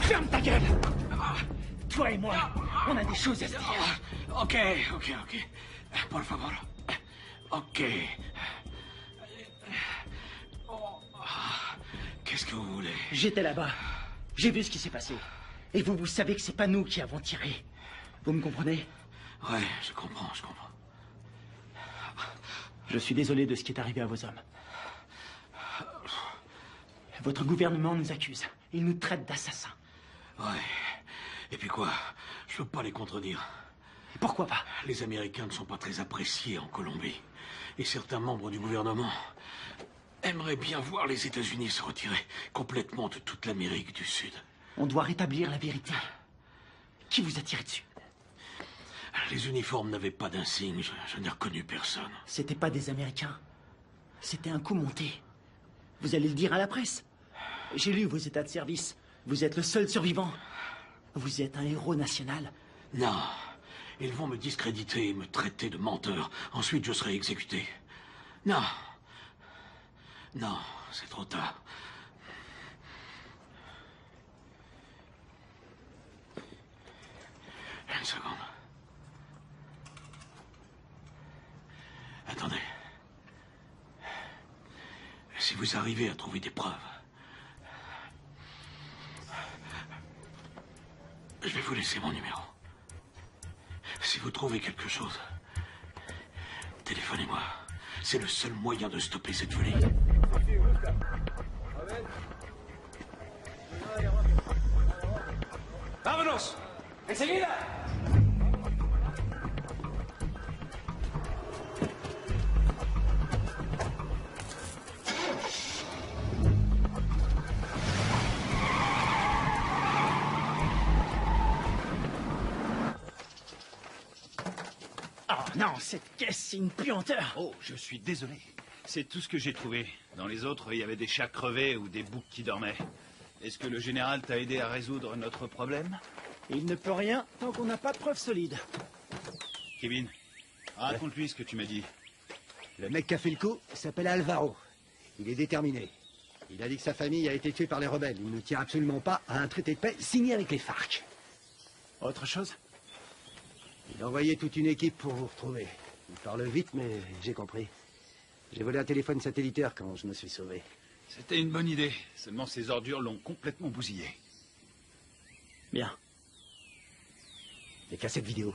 Ferme ta gueule! Toi et moi, on a des choses à se dire. Ok. Por favor. Ok. Qu'est-ce que vous voulez? J'étais là-bas. J'ai vu ce qui s'est passé. Et vous savez que c'est pas nous qui avons tiré. Vous me comprenez? Ouais, je comprends. Je suis désolé de ce qui est arrivé à vos hommes. Votre gouvernement nous accuse. Il nous traite d'assassins. Ouais. Et puis quoi? Je peux pas les contredire. Pourquoi pas? Les Américains ne sont pas très appréciés en Colombie. Et certains membres du gouvernement aimeraient bien voir les États-Unis se retirer complètement de toute l'Amérique du Sud. On doit rétablir la vérité. Qui vous a tiré dessus? Les uniformes n'avaient pas d'insigne. Je n'ai reconnu personne. C'était pas des Américains. C'était un coup monté. Vous allez le dire à la presse. J'ai lu vos états de service. Vous êtes le seul survivant. Vous êtes un héros national. Non. Ils vont me discréditer et me traiter de menteur. Ensuite, je serai exécuté. Non. Non, c'est trop tard. Une seconde. Attendez. Si vous arrivez à trouver des preuves, je vais vous laisser mon numéro. Si vous trouvez quelque chose, téléphonez-moi. C'est le seul moyen de stopper cette folie. ¡Vámonos! ¡Enseguida! Oh non, cette caisse, c'est une puanteur. Oh, je suis désolé. C'est tout ce que j'ai trouvé. Dans les autres, il y avait des chats crevés ou des boucs qui dormaient. Est-ce que le général t'a aidé à résoudre notre problème? Il ne peut rien tant qu'on n'a pas de preuves solides. Kevin, raconte-lui ce que tu m'as dit. Le mec qui a fait le coup s'appelle Alvaro. Il est déterminé. Il a dit que sa famille a été tuée par les rebelles. Il ne tient absolument pas à un traité de paix signé avec les FARC. Autre chose? Il a envoyé toute une équipe pour vous retrouver. Il parle vite, mais j'ai compris. J'ai volé un téléphone satellitaire quand je me suis sauvé. C'était une bonne idée. Seulement ces ordures l'ont complètement bousillé. Bien. Les cassettes vidéo.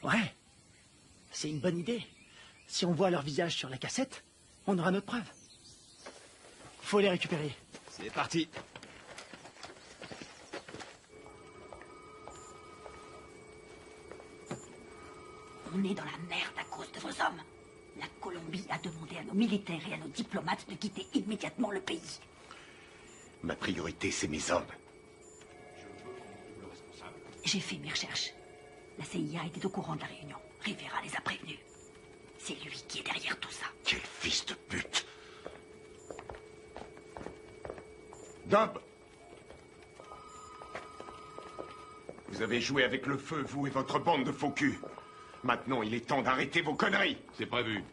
Ouais. C'est une bonne idée. Si on voit leur visage sur la cassette, on aura notre preuve. Faut les récupérer. C'est parti. On est dans la merde à cause de vos hommes. La Colombie a demandé à nos militaires et à nos diplomates de quitter immédiatement le pays. Ma priorité, c'est mes hommes. J'ai fait mes recherches. La CIA était au courant de la réunion. Rivera les a prévenus. C'est lui qui est derrière tout ça. Quel fils de pute! Dub! Vous avez joué avec le feu, vous et votre bande de faux culs. Maintenant, il est temps d'arrêter vos conneries. C'est prévu.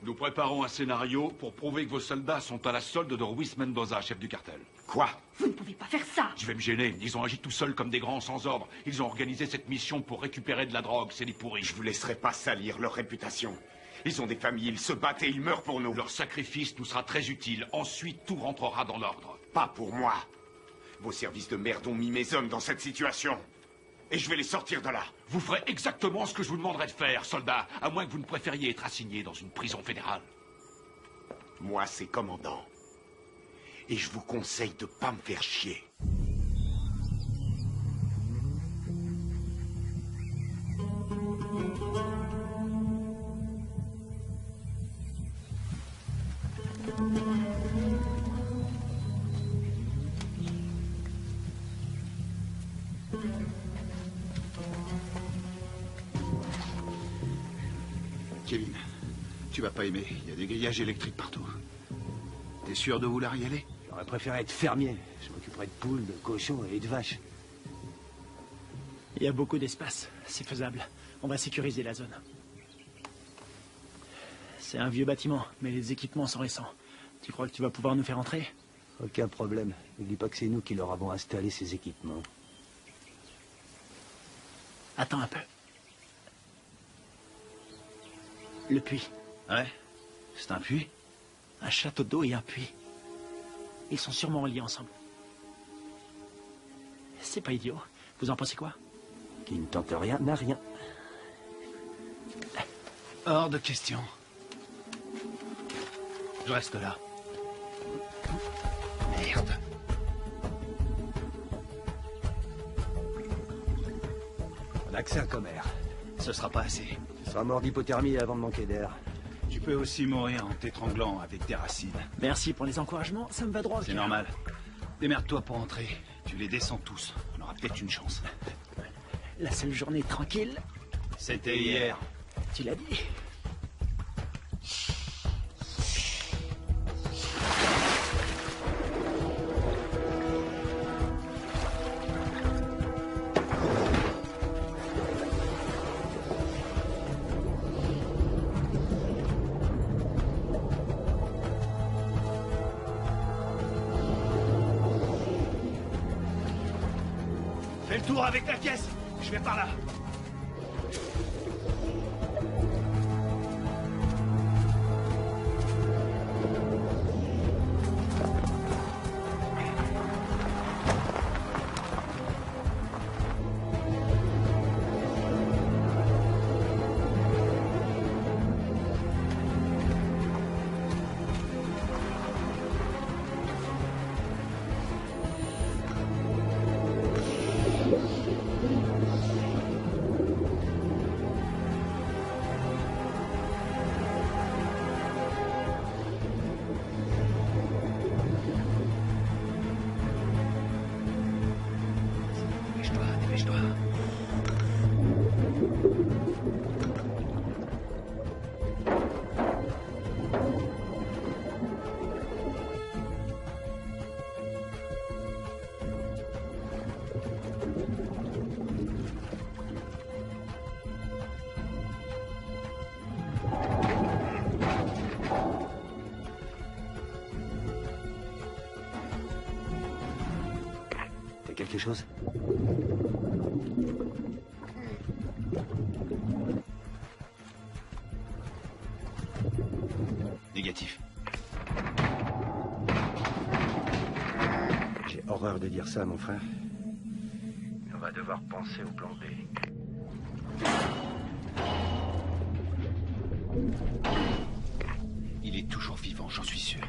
Nous préparons un scénario pour prouver que vos soldats sont à la solde de Ruiz Mendoza, chef du cartel. Quoi? Vous ne pouvez pas faire ça. Je vais me gêner. Ils ont agi tout seuls comme des grands sans ordre. Ils ont organisé cette mission pour récupérer de la drogue. C'est des pourris. Je vous laisserai pas salir leur réputation. Ils ont des familles, ils se battent et ils meurent pour nous. Leur sacrifice nous sera très utile. Ensuite, tout rentrera dans l'ordre. Pas pour moi. Vos services de merde ont mis mes hommes dans cette situation. Et je vais les sortir de là. Vous ferez exactement ce que je vous demanderai de faire, soldat, à moins que vous ne préfériez être assigné dans une prison fédérale. Moi, c'est commandant. Et je vous conseille de pas me faire chier. Kevin, tu vas pas aimer. Il y a des grillages électriques partout. T'es sûr de vouloir y aller? J'aurais préféré être fermier. Je m'occuperais de poules, de cochons et de vaches. Il y a beaucoup d'espace. C'est faisable. On va sécuriser la zone. C'est un vieux bâtiment, mais les équipements sont récents. Tu crois que tu vas pouvoir nous faire entrer? Aucun problème. N'oublie pas que c'est nous qui leur avons installé ces équipements. Attends un peu. Le puits. Ouais? C'est un puits? Un château d'eau et un puits. Ils sont sûrement reliés ensemble. C'est pas idiot. Vous en pensez quoi? Qui ne tente rien n'a rien. Hors de question. Je reste là. Merde. On a que ça comme air. Ce sera pas assez. Tu seras mort d'hypothermie avant de manquer d'air. Tu peux aussi mourir en t'étranglant avec des racines. Merci pour les encouragements, ça me va droit au C'est cœur. normal. Démerde-toi pour entrer. Tu les descends tous. On aura peut-être une chance. La seule journée tranquille, C'était hier. tu l'as dit. Fais le tour avec ta caisse. Je vais par là. quelque chose? Négatif. J'ai horreur de dire ça, mon frère. On va devoir penser au plan B. Il est toujours vivant, j'en suis sûr.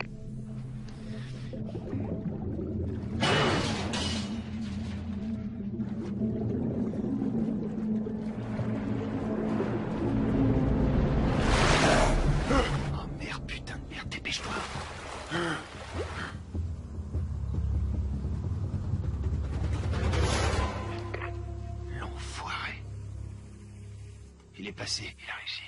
Oh merde, putain de merde, dépêche-toi. L'enfoiré. Il est passé, il a réussi.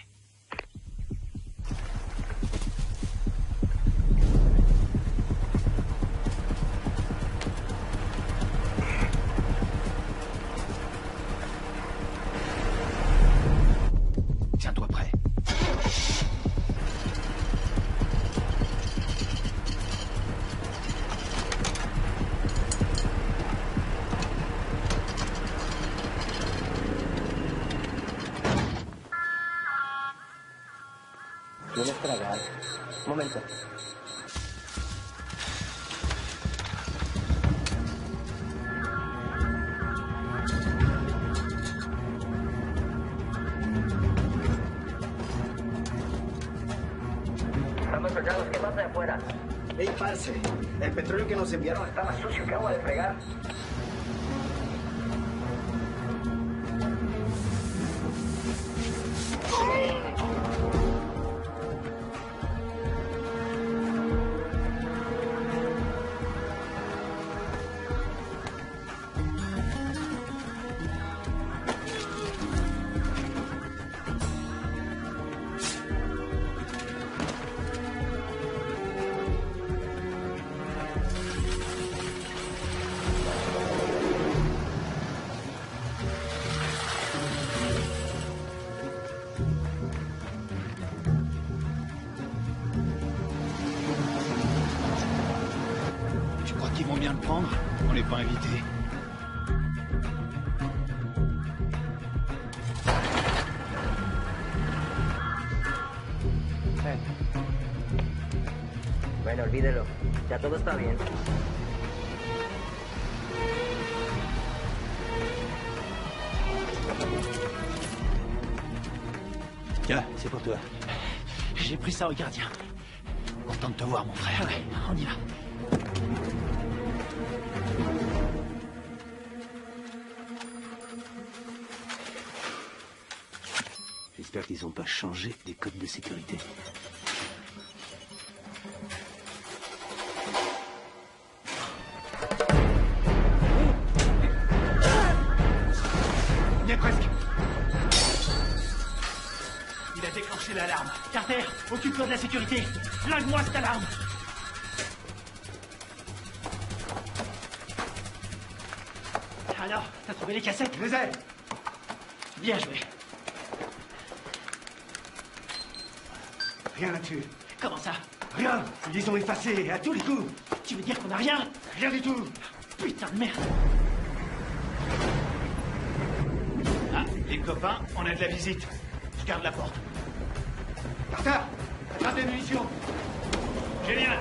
Tiens-toi prêt. ¿Tienes que grabar? Un momento. Estamos soldados, ¿qué pasa de afuera? Ey, parce, el petróleo que nos enviaron está más sucio que agua de fregar. Je crois qu'ils vont bien le prendre. On n'est pas invités. Bueno, olvídelo. Ya todo está bien. Tiens, c'est pour toi. J'ai pris ça au gardien. Content de te voir, mon frère. Ouais, on y va. J'espère qu'ils n'ont pas changé des codes de sécurité. On y est presque. Il a déclenché l'alarme. Carter, occupe-toi de la sécurité. Flingue-moi cette alarme. Alors, t'as trouvé les cassettes? Les ai. Bien joué. Rien là-dessus. Comment ça? Rien. Ils les ont effacés à tous les coups. Tu veux dire qu'on n'a rien? Rien du tout. Putain de merde. Ah, les copains, on a de la visite. Je garde la porte. Carter, attrape des munitions. Génial.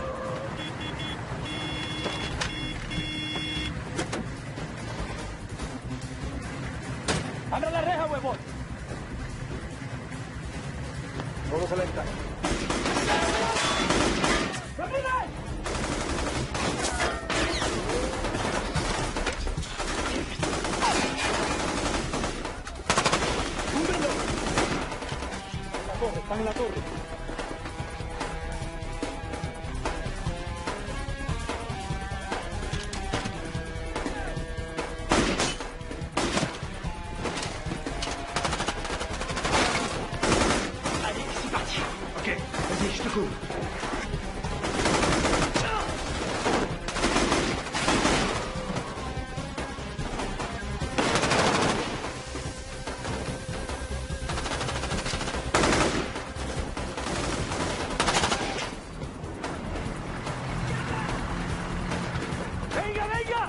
¡Abre la reja, huevón! Vamos a la ventana. ¡Cúbrelo! Están en la torre. Allez, c'est parti. Ok, vas-y, je te couvre. ¡Venga, venga!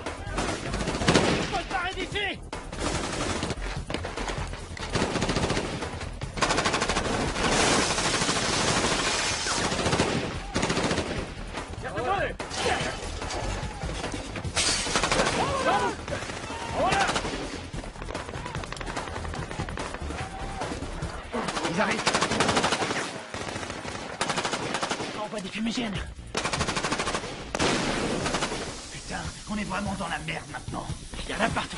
fumigène. Putain, on est vraiment dans la merde maintenant. Il y en a partout.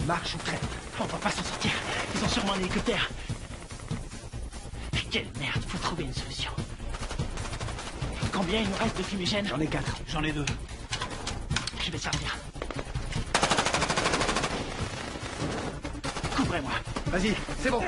Marche ou crête. On va pas s'en sortir. Ils ont sûrement un hélicoptère. Quelle merde, faut trouver une solution. Combien il nous reste de fumigènes? J'en ai 4. J'en ai 2. Je vais servir. Couvrez-moi. Vas-y, c'est bon.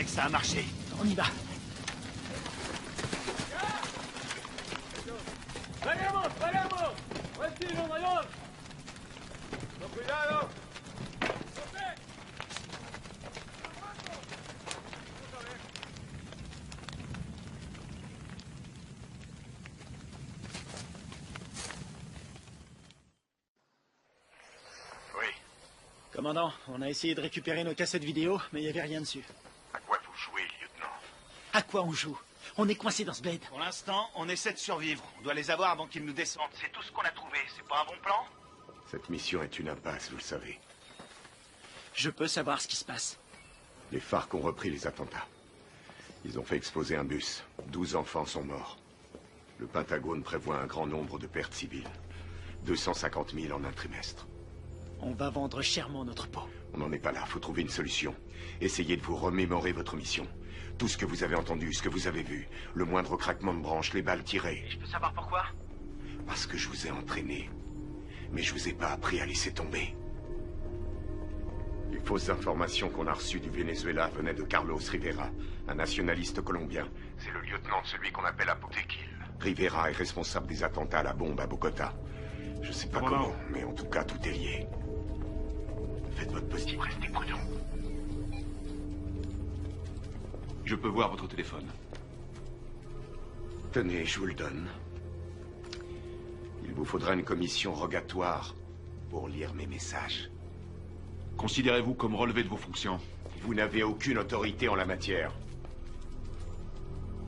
Ça a marché. On y va. ¡Vayamos, vayamos! ¡Buen tiro, mayor! ¡Con cuidado! Oui. Commandant, on a essayé de récupérer nos cassettes vidéo, mais il n'y avait rien dessus. À quoi vous jouez, lieutenant? À quoi on joue? On est coincé dans ce bled. Pour l'instant, on essaie de survivre. On doit les avoir avant qu'ils nous descendent. C'est tout ce qu'on a trouvé. C'est pas un bon plan? Cette mission est une impasse, vous le savez. Je peux savoir ce qui se passe. Les FARC ont repris les attentats. Ils ont fait exploser un bus. 12 enfants sont morts. Le Pentagone prévoit un grand nombre de pertes civiles. 250 000 en un trimestre. On va vendre chèrement notre peau. On n'en est pas là, faut trouver une solution. Essayez de vous remémorer votre mission. Tout ce que vous avez entendu, ce que vous avez vu, le moindre craquement de branche, les balles tirées. Et je peux savoir pourquoi? Parce que je vous ai entraîné. Mais je vous ai pas appris à laisser tomber. Les fausses informations qu'on a reçues du Venezuela venaient de Carlos Rivera, un nationaliste colombien. C'est le lieutenant de celui qu'on appelle Apotequil. Rivera est responsable des attentats à la bombe à Bogota. Je sais pas comment, mais en tout cas, tout est lié. Faites votre possible, restez prudent. Je peux voir votre téléphone. Tenez, je vous le donne. Il vous faudra une commission rogatoire pour lire mes messages. Considérez-vous comme relevé de vos fonctions? Vous n'avez aucune autorité en la matière.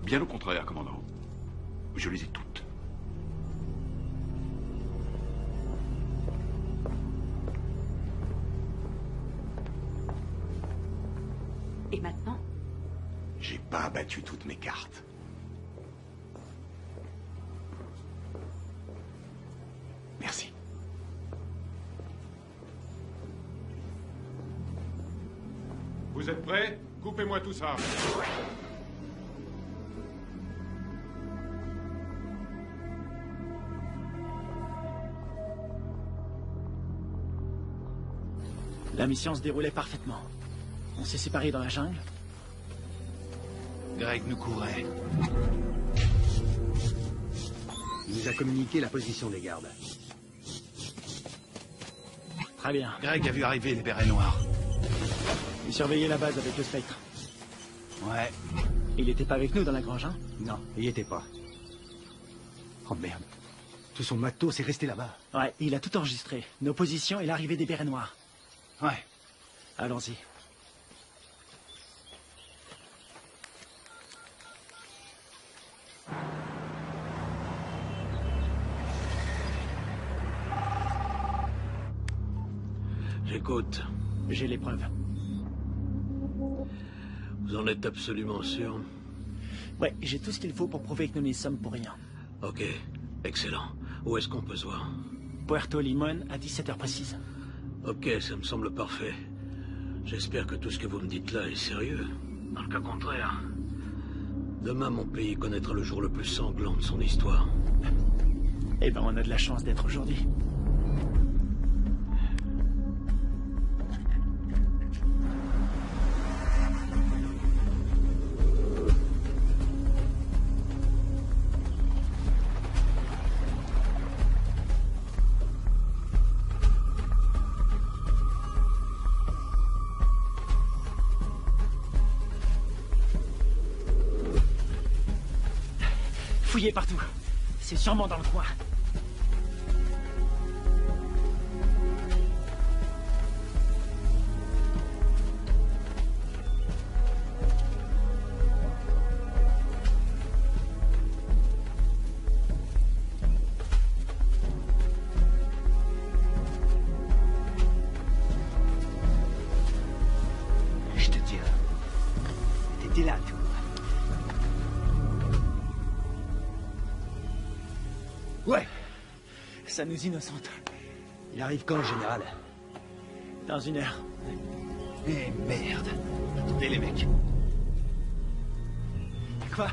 Bien au contraire, commandant. Je les ai toutes. Et maintenant? J'ai pas abattu toutes mes cartes. Merci. Vous êtes prêts? Coupez-moi tout ça. La mission se déroulait parfaitement. On s'est séparés dans la jungle. Greg nous couvrait. Il nous a communiqué la position des gardes. Très bien. Greg a vu arriver les bérets noirs. Il surveillait la base avec le spectre. Ouais. Il était pas avec nous dans la grange, hein? Non, il y était pas. Oh merde. Tout son matos est resté là-bas. Ouais, il a tout enregistré. Nos positions et l'arrivée des bérets noirs. Ouais. Allons-y. J'ai côte. J'ai les preuves. Vous en êtes absolument sûr? Ouais, j'ai tout ce qu'il faut pour prouver que nous n'y sommes pour rien. Ok, excellent. Où est-ce qu'on peut se voir? Puerto Limón à 17h précise. Ok, ça me semble parfait. J'espère que tout ce que vous me dites là est sérieux. Dans le cas contraire, demain mon pays connaîtra le jour le plus sanglant de son histoire. Eh ben, on a de la chance d'être aujourd'hui. Fouillez partout. C'est sûrement dans le coin. Je te dirai. T'étais là, toi. Ouais. Ça nous innocente. Il arrive quand, général? Dans 1 heure. Eh merde. Attendez, les mecs. Quoi?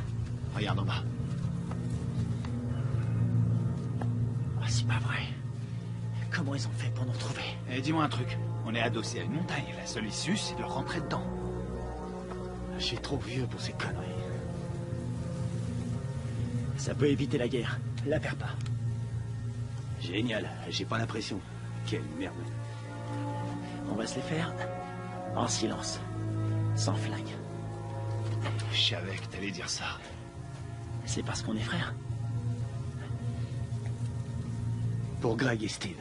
Regarde en bas. Ah, c'est pas vrai. Comment ils ont fait pour nous retrouver? Eh, dis-moi un truc. On est adossé à une montagne. La seule issue, c'est de rentrer dedans. Je suis trop vieux pour ces conneries. Ça peut éviter la guerre. La perds pas. Génial. J'ai pas l'impression. Quelle merde. On va se les faire en silence. Sans flingue. Je savais que t'allais dire ça. C'est parce qu'on est frères. Pour Greg et Steve.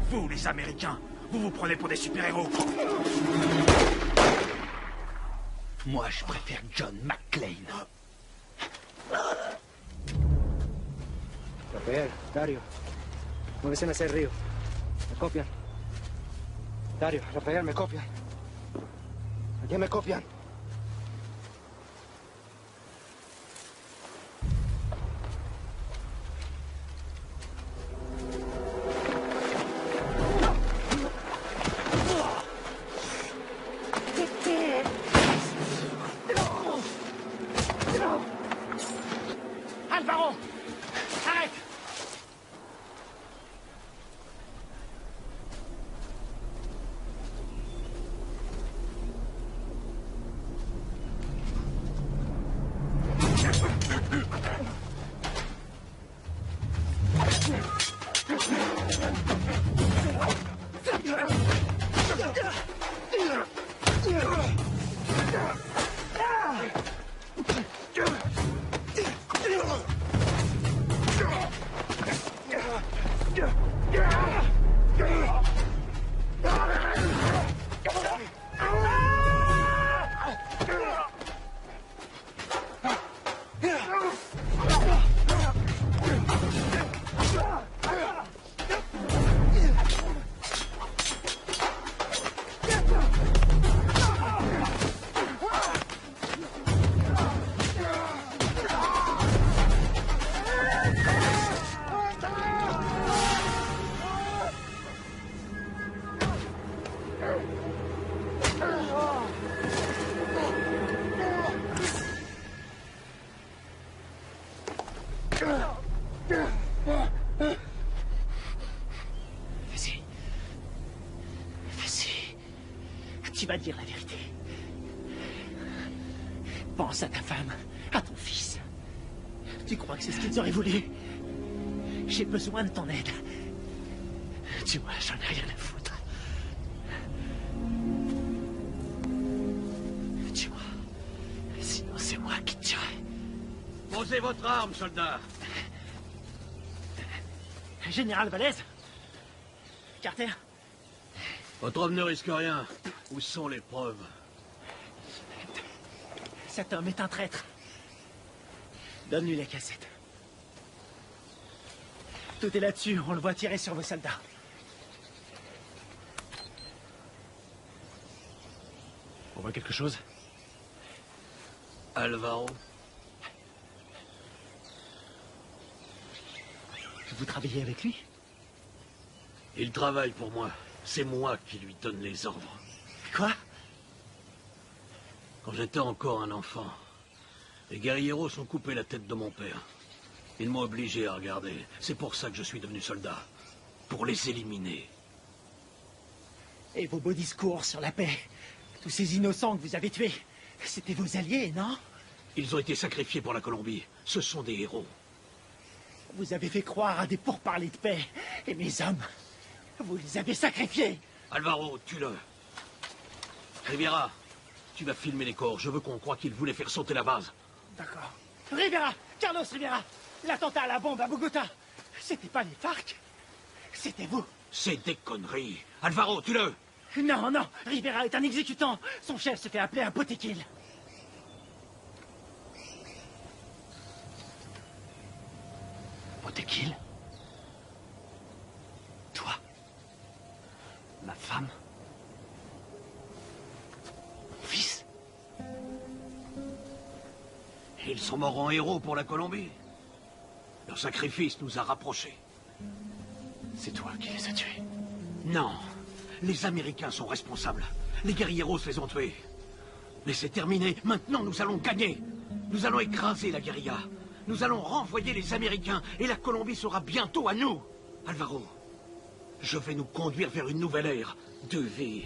Vous, les Américains, vous vous prenez pour des super-héros. Moi, je préfère John McClane. Rafael, Dario, muévese hacia el río. Me copian. Dario, Rafael, me copian. Aquí me copian. Alvaro! Arrête! Vas-y. Vas-y. Tu vas dire la vérité. Pense à ta femme, à ton fils. Tu crois que c'est ce qu'ils auraient voulu? J'ai besoin de ton aide. Tu vois, j'en ai rien à foutre. Tu vois, sinon c'est moi qui te tuerai. Posez votre arme, soldat. Général Valez? Carter? Votre homme ne risque rien. Où sont les preuves? Cet homme est un traître. Donne-lui la cassette. Tout est là-dessus, on le voit tirer sur vos soldats. On voit quelque chose? Alvaro? Vous travaillez avec lui? Il travaille pour moi. C'est moi qui lui donne les ordres. Quoi? Quand j'étais encore un enfant, les guerrieros ont coupé la tête de mon père. Ils m'ont obligé à regarder. C'est pour ça que je suis devenu soldat. Pour les éliminer. Et vos beaux discours sur la paix? Tous ces innocents que vous avez tués, c'était vos alliés, non? Ils ont été sacrifiés pour la Colombie. Ce sont des héros. Vous avez fait croire à des pourparlers de paix. Et mes hommes, vous les avez sacrifiés. Alvaro, tue-le. Riviera, tu vas filmer les corps. Je veux qu'on croie qu'ils voulaient faire sauter la base. D'accord. Rivera, Carlos Rivera, l'attentat à la bombe à Bogota, c'était pas les FARC, c'était vous. C'est des conneries. Alvaro, tue-le. Non, non, Rivera est un exécutant. Son chef se fait appeler un potéquil. Potéquil? Toi? Ma femme? Mon fils? Ils sont morts en héros pour la Colombie. Leur sacrifice nous a rapprochés. C'est toi qui les as tués? Non. Les Américains sont responsables. Les guerrieros les ont tués. Mais c'est terminé. Maintenant, nous allons gagner. Nous allons écraser la guérilla. Nous allons renvoyer les Américains et la Colombie sera bientôt à nous. Alvaro, je vais nous conduire vers une nouvelle ère de vie.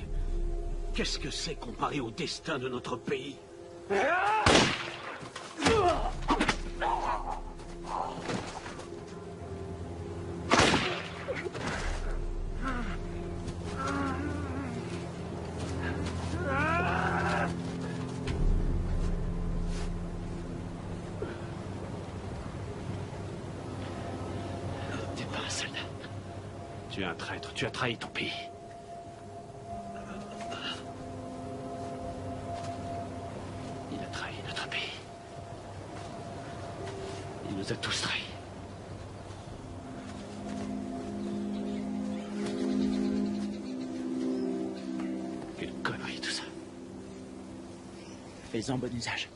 Qu'est-ce que c'est comparé au destin de notre pays? T'es pas un soldat. Tu es un traître, tu as trahi ton pays. Il a trahi notre pays. Il nous a tous trahis. Quelle connerie tout ça. Fais-en bon usage.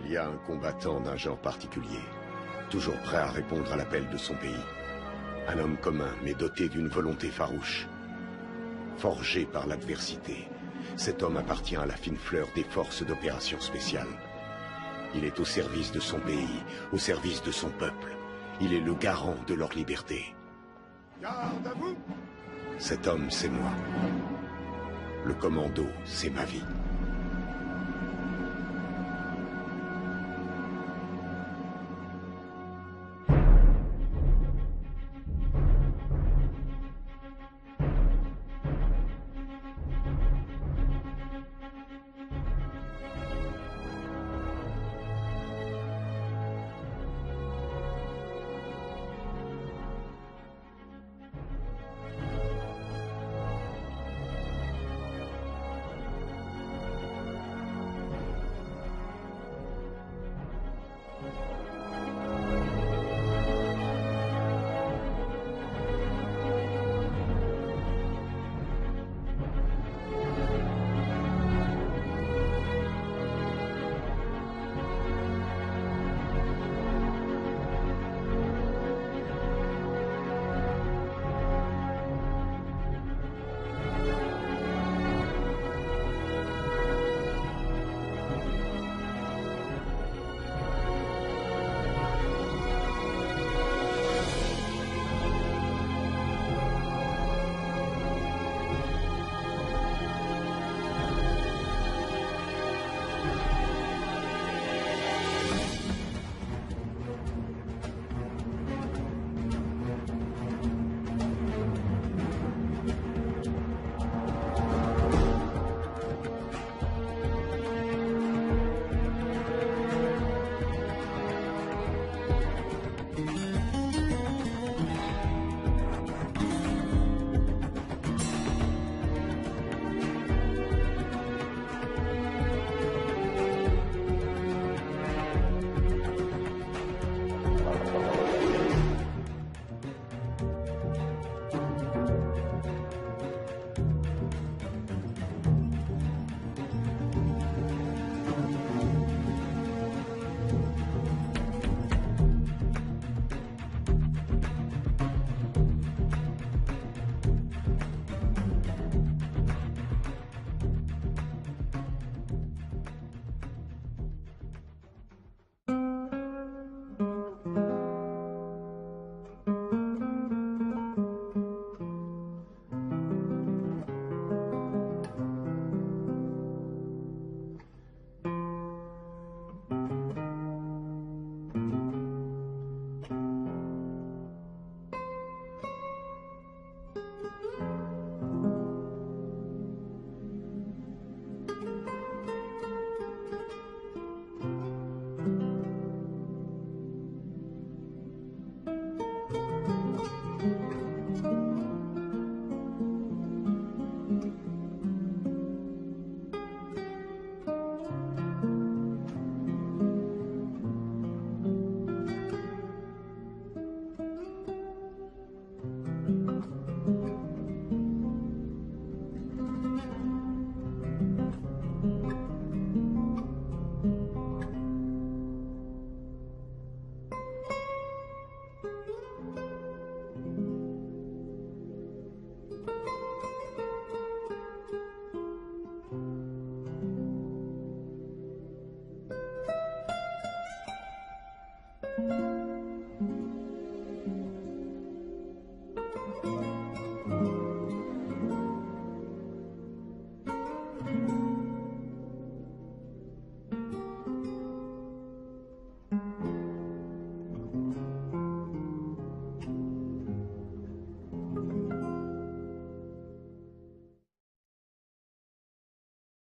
Il y a un combattant d'un genre particulier, toujours prêt à répondre à l'appel de son pays. Un homme commun, mais doté d'une volonté farouche. Forgé par l'adversité, cet homme appartient à la fine fleur des forces d'opération spéciales. Il est au service de son pays, au service de son peuple. Il est le garant de leur liberté. Garde à vous! Cet homme, c'est moi. Le commando, c'est ma vie.